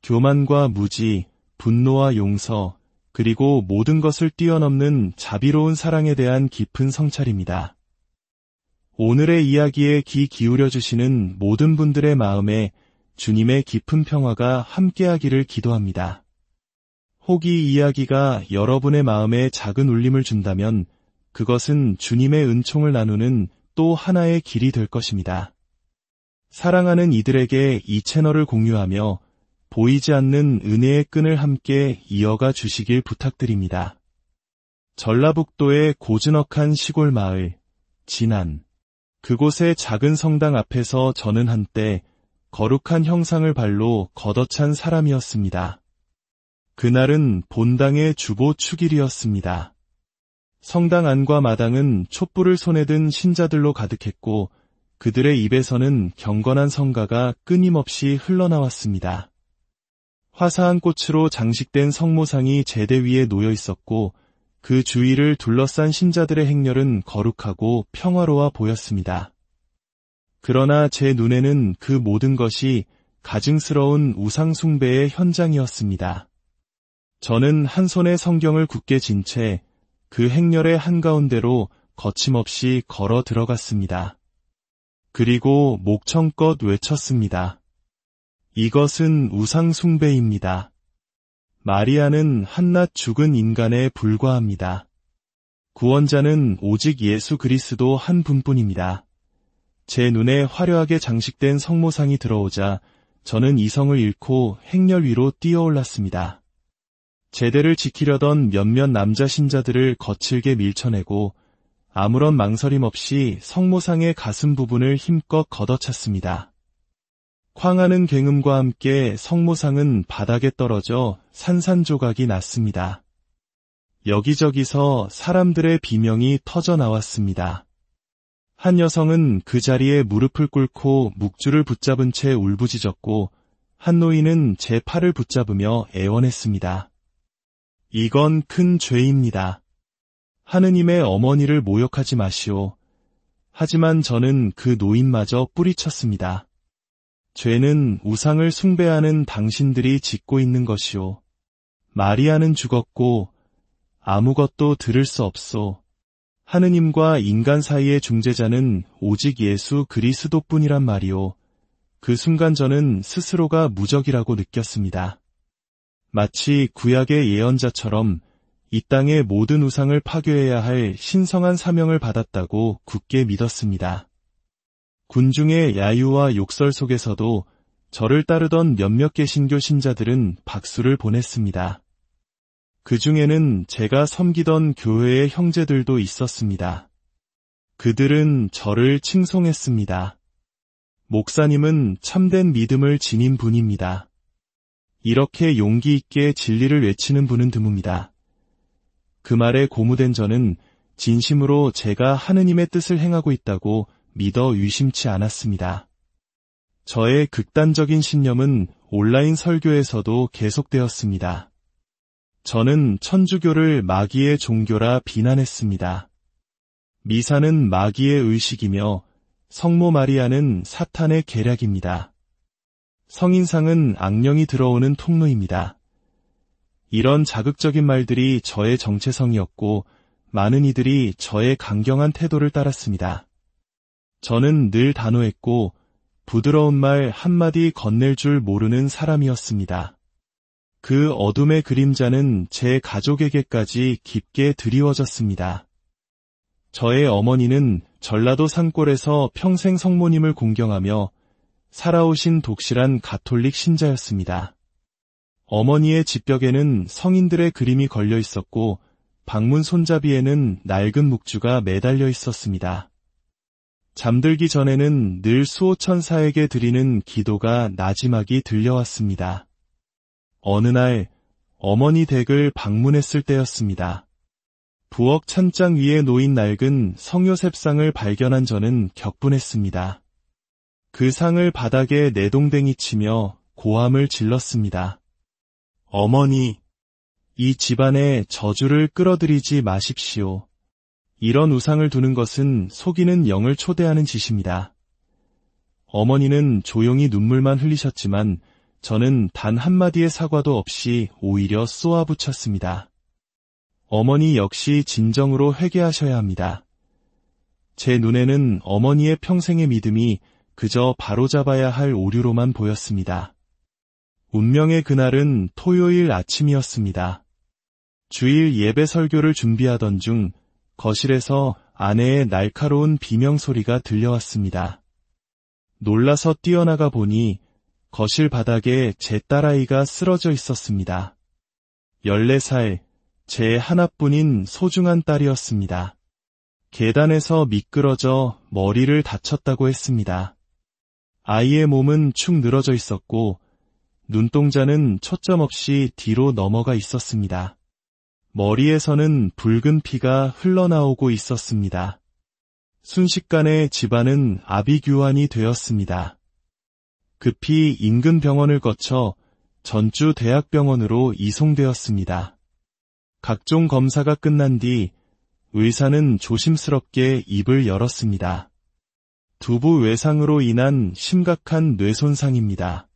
교만과 무지, 분노와 용서, 그리고 모든 것을 뛰어넘는 자비로운 사랑에 대한 깊은 성찰입니다. 오늘의 이야기에 귀 기울여 주시는 모든 분들의 마음에 주님의 깊은 평화가 함께하기를 기도합니다. 혹 이 이야기가 여러분의 마음에 작은 울림을 준다면 그것은 주님의 은총을 나누는 또 하나의 길이 될 것입니다. 사랑하는 이들에게 이 채널을 공유하며 보이지 않는 은혜의 끈을 함께 이어가 주시길 부탁드립니다. 전라북도의 고즈넉한 시골 마을, 진안. 그곳의 작은 성당 앞에서 저는 한때 거룩한 형상을 발로 걷어찬 사람이었습니다. 그날은 본당의 주보 축일이었습니다. 성당 안과 마당은 촛불을 손에 든 신자들로 가득했고 그들의 입에서는 경건한 성가가 끊임없이 흘러나왔습니다. 화사한 꽃으로 장식된 성모상이 제대 위에 놓여 있었고 그 주위를 둘러싼 신자들의 행렬은 거룩하고 평화로워 보였습니다. 그러나 제 눈에는 그 모든 것이 가증스러운 우상 숭배의 현장이었습니다. 저는 한 손에 성경을 굳게 쥔 채 그 행렬의 한가운데로 거침없이 걸어 들어갔습니다. 그리고 목청껏 외쳤습니다. 이것은 우상 숭배입니다. 마리아는 한낱 죽은 인간에 불과합니다. 구원자는 오직 예수 그리스도 한 분뿐입니다. 제 눈에 화려하게 장식된 성모상이 들어오자 저는 이성을 잃고 행렬 위로 뛰어올랐습니다. 제대를 지키려던 몇몇 남자 신자들을 거칠게 밀쳐내고 아무런 망설임 없이 성모상의 가슴 부분을 힘껏 걷어찼습니다. 쾅하는 굉음과 함께 성모상은 바닥에 떨어져 산산조각이 났습니다. 여기저기서 사람들의 비명이 터져 나왔습니다. 한 여성은 그 자리에 무릎을 꿇고 묵주를 붙잡은 채 울부짖었고 한 노인은 제 팔을 붙잡으며 애원했습니다. 이건 큰 죄입니다. 하느님의 어머니를 모욕하지 마시오. 하지만 저는 그 노인마저 뿌리쳤습니다. 죄는 우상을 숭배하는 당신들이 짓고 있는 것이오. 마리아는 죽었고 아무것도 들을 수 없소. 하느님과 인간 사이의 중재자는 오직 예수 그리스도뿐이란 말이오. 그 순간 저는 스스로가 무적이라고 느꼈습니다. 마치 구약의 예언자처럼 이 땅의 모든 우상을 파괴해야 할 신성한 사명을 받았다고 굳게 믿었습니다. 군중의 야유와 욕설 속에서도 저를 따르던 몇몇 개신교 신자들은 박수를 보냈습니다. 그 중에는 제가 섬기던 교회의 형제들도 있었습니다. 그들은 저를 칭송했습니다. 목사님은 참된 믿음을 지닌 분입니다. 이렇게 용기 있게 진리를 외치는 분은 드뭅니다. 그 말에 고무된 저는 진심으로 제가 하느님의 뜻을 행하고 있다고 믿어 의심치 않았습니다. 저의 극단적인 신념은 온라인 설교에서도 계속되었습니다. 저는 천주교를 마귀의 종교라 비난했습니다. 미사는 마귀의 의식이며 성모 마리아는 사탄의 계략입니다. 성인상은 악령이 들어오는 통로입니다. 이런 자극적인 말들이 저의 정체성이었고 많은 이들이 저의 강경한 태도를 따랐습니다. 저는 늘 단호했고 부드러운 말 한마디 건넬 줄 모르는 사람이었습니다. 그 어둠의 그림자는 제 가족에게까지 깊게 드리워졌습니다. 저의 어머니는 전라도 산골에서 평생 성모님을 공경하며 살아오신 독실한 가톨릭 신자였습니다. 어머니의 집벽에는 성인들의 그림이 걸려 있었고 방문 손잡이에는 낡은 묵주가 매달려 있었습니다. 잠들기 전에는 늘 수호천사에게 드리는 기도가 나지막이 들려왔습니다. 어느 날 어머니 댁을 방문했을 때였습니다. 부엌 찬장 위에 놓인 낡은 성요셉상을 발견한 저는 격분했습니다. 그 상을 바닥에 내동댕이 치며 고함을 질렀습니다. 어머니, 이 집안에 저주를 끌어들이지 마십시오. 이런 우상을 두는 것은 속이는 영을 초대하는 짓입니다. 어머니는 조용히 눈물만 흘리셨지만 저는 단 한마디의 사과도 없이 오히려 쏘아붙였습니다. 어머니 역시 진정으로 회개하셔야 합니다. 제 눈에는 어머니의 평생의 믿음이 그저 바로잡아야 할 오류로만 보였습니다. 운명의 그날은 토요일 아침이었습니다. 주일 예배 설교를 준비하던 중 거실에서 아내의 날카로운 비명 소리가 들려왔습니다. 놀라서 뛰어나가 보니 거실 바닥에 제 딸아이가 쓰러져 있었습니다. 14살, 제 하나뿐인 소중한 딸이었습니다. 계단에서 미끄러져 머리를 다쳤다고 했습니다. 아이의 몸은 축 늘어져 있었고 눈동자는 초점 없이 뒤로 넘어가 있었습니다. 머리에서는 붉은 피가 흘러나오고 있었습니다. 순식간에 집안은 아비규환이 되었습니다. 급히 인근 병원을 거쳐 전주 대학병원으로 이송되었습니다. 각종 검사가 끝난 뒤 의사는 조심스럽게 입을 열었습니다. 두부 외상으로 인한 심각한 뇌손상입니다.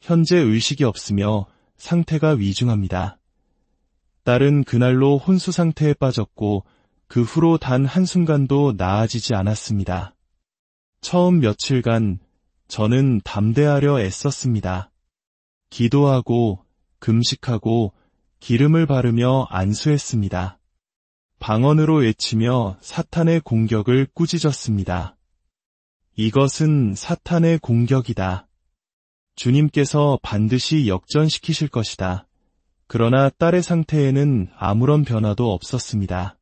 현재 의식이 없으며 상태가 위중합니다. 딸은 그날로 혼수 상태에 빠졌고 그 후로 단 한순간도 나아지지 않았습니다. 처음 며칠간 저는 담대하려 애썼습니다. 기도하고 금식하고 기름을 바르며 안수했습니다. 방언으로 외치며 사탄의 공격을 꾸짖었습니다. 이것은 사탄의 공격이다. 주님께서 반드시 역전시키실 것이다. 그러나 딸의 상태에는 아무런 변화도 없었습니다.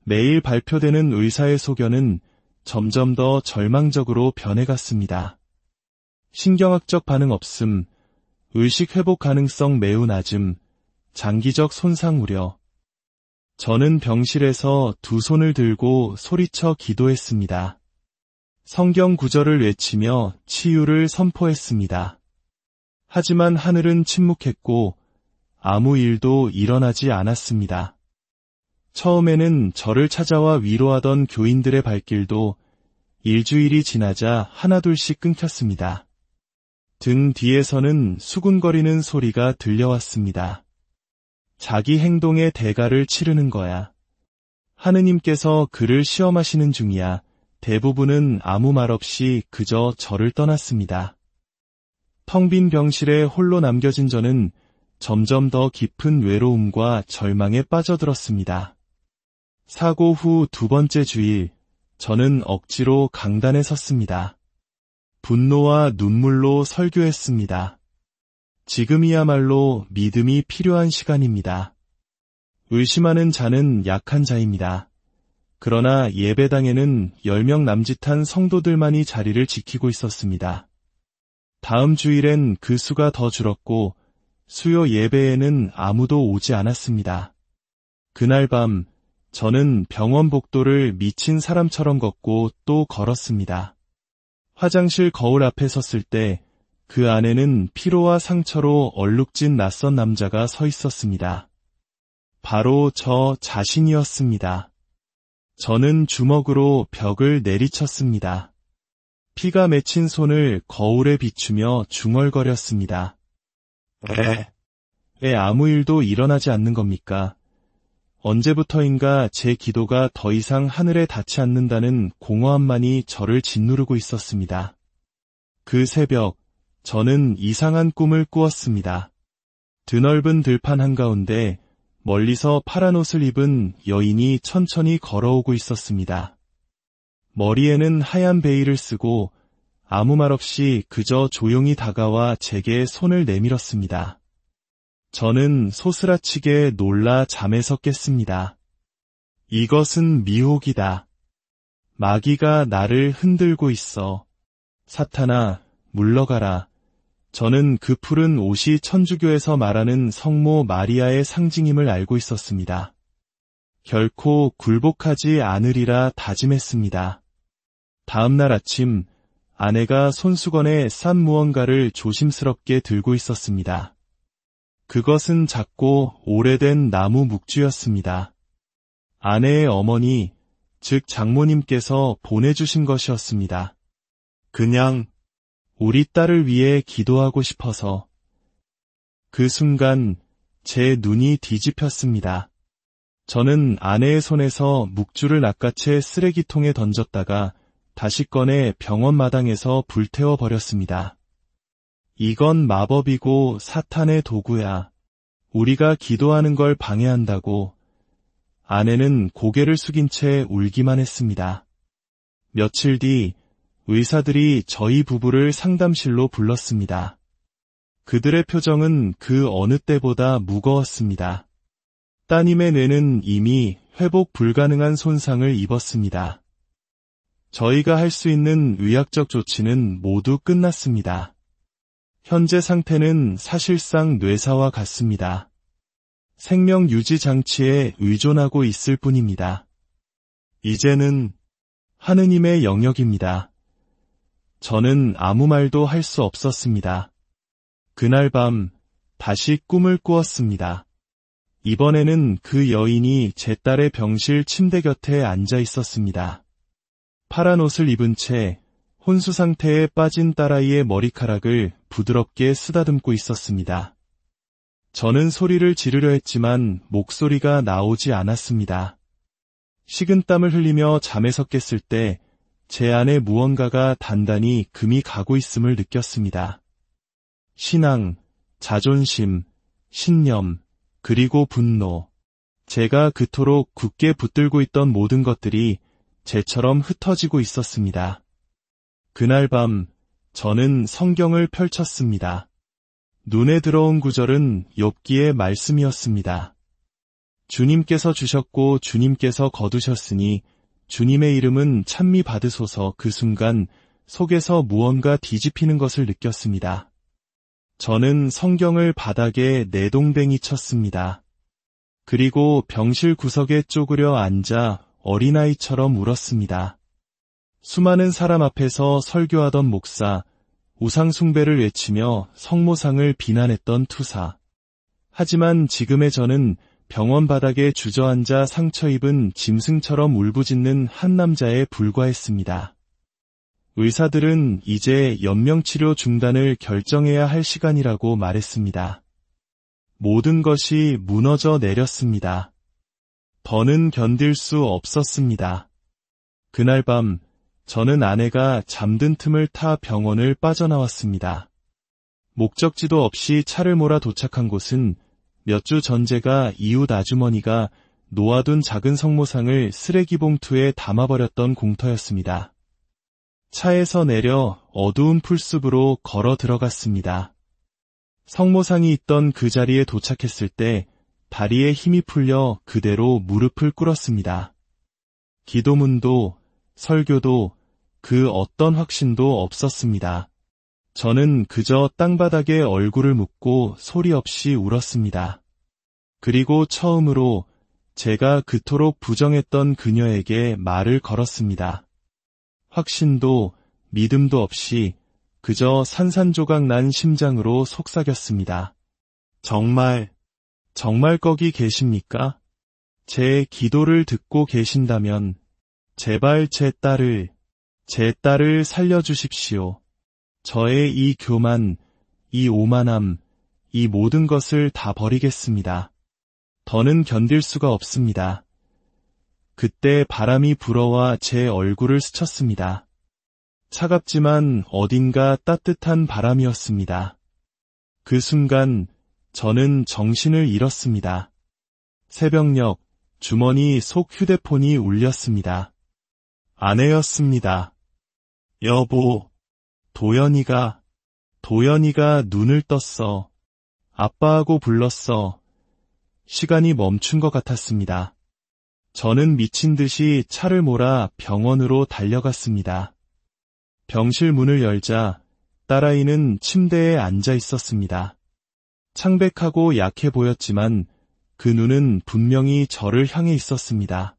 매일 발표되는 의사의 소견은 점점 더 절망적으로 변해갔습니다. 신경학적 반응 없음, 의식 회복 가능성 매우 낮음, 장기적 손상 우려. 저는 병실에서 두 손을 들고 소리쳐 기도했습니다. 성경 구절을 외치며 치유를 선포했습니다. 하지만 하늘은 침묵했고 아무 일도 일어나지 않았습니다. 처음에는 저를 찾아와 위로하던 교인들의 발길도 일주일이 지나자 하나둘씩 끊겼습니다. 등 뒤에서는 수군거리는 소리가 들려왔습니다. 자기 행동의 대가를 치르는 거야. 하느님께서 그를 시험하시는 중이야. 대부분은 아무 말 없이 그저 저를 떠났습니다. 텅 빈 병실에 홀로 남겨진 저는 점점 더 깊은 외로움과 절망에 빠져들었습니다. 사고 후 두 번째 주일, 저는 억지로 강단에 섰습니다. 분노와 눈물로 설교했습니다. 지금이야말로 믿음이 필요한 시간입니다. 의심하는 자는 약한 자입니다. 그러나 예배당에는 10명 남짓한 성도들만이 자리를 지키고 있었습니다. 다음 주일엔 그 수가 더 줄었고 수요 예배에는 아무도 오지 않았습니다. 그날 밤 저는 병원 복도를 미친 사람처럼 걷고 또 걸었습니다. 화장실 거울 앞에 섰을 때 그 안에는 피로와 상처로 얼룩진 낯선 남자가 서 있었습니다. 바로 저 자신이었습니다. 저는 주먹으로 벽을 내리쳤습니다. 피가 맺힌 손을 거울에 비추며 중얼거렸습니다. 왜 아무 일도 일어나지 않는 겁니까? 언제부터인가 제 기도가 더 이상 하늘에 닿지 않는다는 공허함만이 저를 짓누르고 있었습니다. 그 새벽, 저는 이상한 꿈을 꾸었습니다. 드넓은 들판 한가운데 멀리서 파란 옷을 입은 여인이 천천히 걸어오고 있었습니다. 머리에는 하얀 베일을 쓰고 아무 말 없이 그저 조용히 다가와 제게 손을 내밀었습니다. 저는 소스라치게 놀라 잠에서 깼습니다. 이것은 미혹이다. 마귀가 나를 흔들고 있어. 사탄아, 물러가라. 저는 그 푸른 옷이 천주교에서 말하는 성모 마리아의 상징임을 알고 있었습니다. 결코 굴복하지 않으리라 다짐했습니다. 다음 날 아침, 아내가 손수건에 싼 무언가를 조심스럽게 들고 있었습니다. 그것은 작고 오래된 나무 묵주였습니다. 아내의 어머니, 즉 장모님께서 보내주신 것이었습니다. 그냥 우리 딸을 위해 기도하고 싶어서. 그 순간 제 눈이 뒤집혔습니다. 저는 아내의 손에서 묵주를 낚아채 쓰레기통에 던졌다가 다시 꺼내 병원 마당에서 불태워 버렸습니다. 이건 마법이고 사탄의 도구야. 우리가 기도하는 걸 방해한다고. 아내는 고개를 숙인 채 울기만 했습니다. 며칠 뒤 의사들이 저희 부부를 상담실로 불렀습니다. 그들의 표정은 그 어느 때보다 무거웠습니다. 따님의 뇌는 이미 회복 불가능한 손상을 입었습니다. 저희가 할 수 있는 의학적 조치는 모두 끝났습니다. 현재 상태는 사실상 뇌사와 같습니다. 생명 유지 장치에 의존하고 있을 뿐입니다. 이제는 하느님의 영역입니다. 저는 아무 말도 할 수 없었습니다. 그날 밤 다시 꿈을 꾸었습니다. 이번에는 그 여인이 제 딸의 병실 침대 곁에 앉아 있었습니다. 파란 옷을 입은 채 혼수 상태에 빠진 딸아이의 머리카락을 부드럽게 쓰다듬고 있었습니다. 저는 소리를 지르려 했지만 목소리가 나오지 않았습니다. 식은땀을 흘리며 잠에서 깼을 때 제 안에 무언가가 단단히 금이 가고 있음을 느꼈습니다. 신앙, 자존심, 신념, 그리고 분노. 제가 그토록 굳게 붙들고 있던 모든 것들이 재처럼 흩어지고 있었습니다. 그날 밤 저는 성경을 펼쳤습니다. 눈에 들어온 구절은 욥기의 말씀이었습니다. 주님께서 주셨고 주님께서 거두셨으니 주님의 이름은 찬미 받으소서. 그 순간 속에서 무언가 뒤집히는 것을 느꼈습니다. 저는 성경을 바닥에 내동댕이 쳤습니다. 그리고 병실 구석에 쪼그려 앉아 어린아이처럼 울었습니다. 수많은 사람 앞에서 설교하던 목사, 우상숭배를 외치며 성모상을 비난했던 투사. 하지만 지금의 저는 병원 바닥에 주저앉아 상처 입은 짐승처럼 울부짖는 한 남자에 불과했습니다. 의사들은 이제 연명치료 중단을 결정해야 할 시간이라고 말했습니다. 모든 것이 무너져 내렸습니다. 더는 견딜 수 없었습니다. 그날 밤 저는 아내가 잠든 틈을 타 병원을 빠져나왔습니다. 목적지도 없이 차를 몰아 도착한 곳은 몇 주 전 제가 이웃 아주머니가 놓아둔 작은 성모상을 쓰레기 봉투에 담아버렸던 공터였습니다. 차에서 내려 어두운 풀숲으로 걸어 들어갔습니다. 성모상이 있던 그 자리에 도착했을 때 다리에 힘이 풀려 그대로 무릎을 꿇었습니다. 기도문도 설교도 그 어떤 확신도 없었습니다. 저는 그저 땅바닥에 얼굴을 묻고 소리 없이 울었습니다. 그리고 처음으로 제가 그토록 부정했던 그녀에게 말을 걸었습니다. 확신도 믿음도 없이 그저 산산조각 난 심장으로 속삭였습니다. 정말 거기 계십니까? 제 기도를 듣고 계신다면 제발 제 딸을 살려주십시오. 저의 이 교만, 이 오만함, 이 모든 것을 다 버리겠습니다. 더는 견딜 수가 없습니다. 그때 바람이 불어와 제 얼굴을 스쳤습니다. 차갑지만 어딘가 따뜻한 바람이었습니다. 그 순간 저는 정신을 잃었습니다. 새벽녘 주머니 속 휴대폰이 울렸습니다. 아내였습니다. 여보, 도연이가 눈을 떴어. 아빠하고 불렀어. 시간이 멈춘 것 같았습니다. 저는 미친 듯이 차를 몰아 병원으로 달려갔습니다. 병실 문을 열자 딸아이는 침대에 앉아 있었습니다. 창백하고 약해 보였지만 그 눈은 분명히 저를 향해 있었습니다.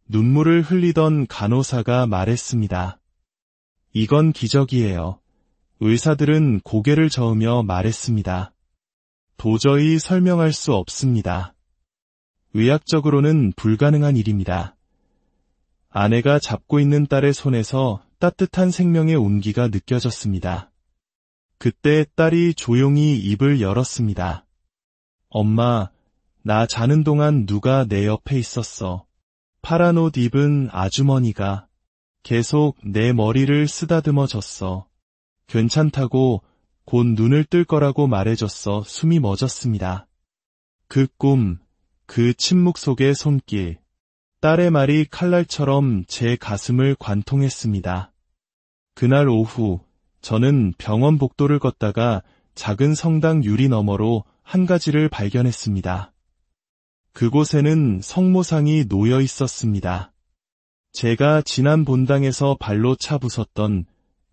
눈물을 흘리던 간호사가 말했습니다. 이건 기적이에요. 의사들은 고개를 저으며 말했습니다. 도저히 설명할 수 없습니다. 의학적으로는 불가능한 일입니다. 아내가 잡고 있는 딸의 손에서 따뜻한 생명의 온기가 느껴졌습니다. 그때 딸이 조용히 입을 열었습니다. 엄마, 나 자는 동안 누가 내 옆에 있었어. 파란 옷 입은 아주머니가 계속 내 머리를 쓰다듬어 줬어. 괜찮다고 곧 눈을 뜰 거라고 말해줬어. 숨이 멎었습니다. 그 꿈, 그 침묵 속의 손길, 딸의 말이 칼날처럼 제 가슴을 관통했습니다. 그날 오후 저는 병원 복도를 걷다가 작은 성당 유리 너머로 한 가지를 발견했습니다. 그곳에는 성모상이 놓여 있었습니다. 제가 지난 본당에서 발로 차 부쉈던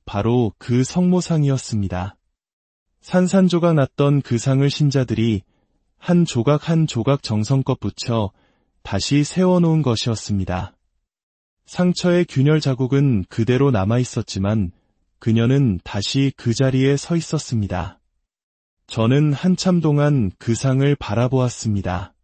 바로 그 성모상이었습니다. 산산조각 났던 그 상을 신자들이 한 조각 한 조각 정성껏 붙여 다시 세워놓은 것이었습니다. 상처의 균열 자국은 그대로 남아 있었지만 그녀는 다시 그 자리에 서 있었습니다. 저는 한참 동안 그 상을 바라보았습니다.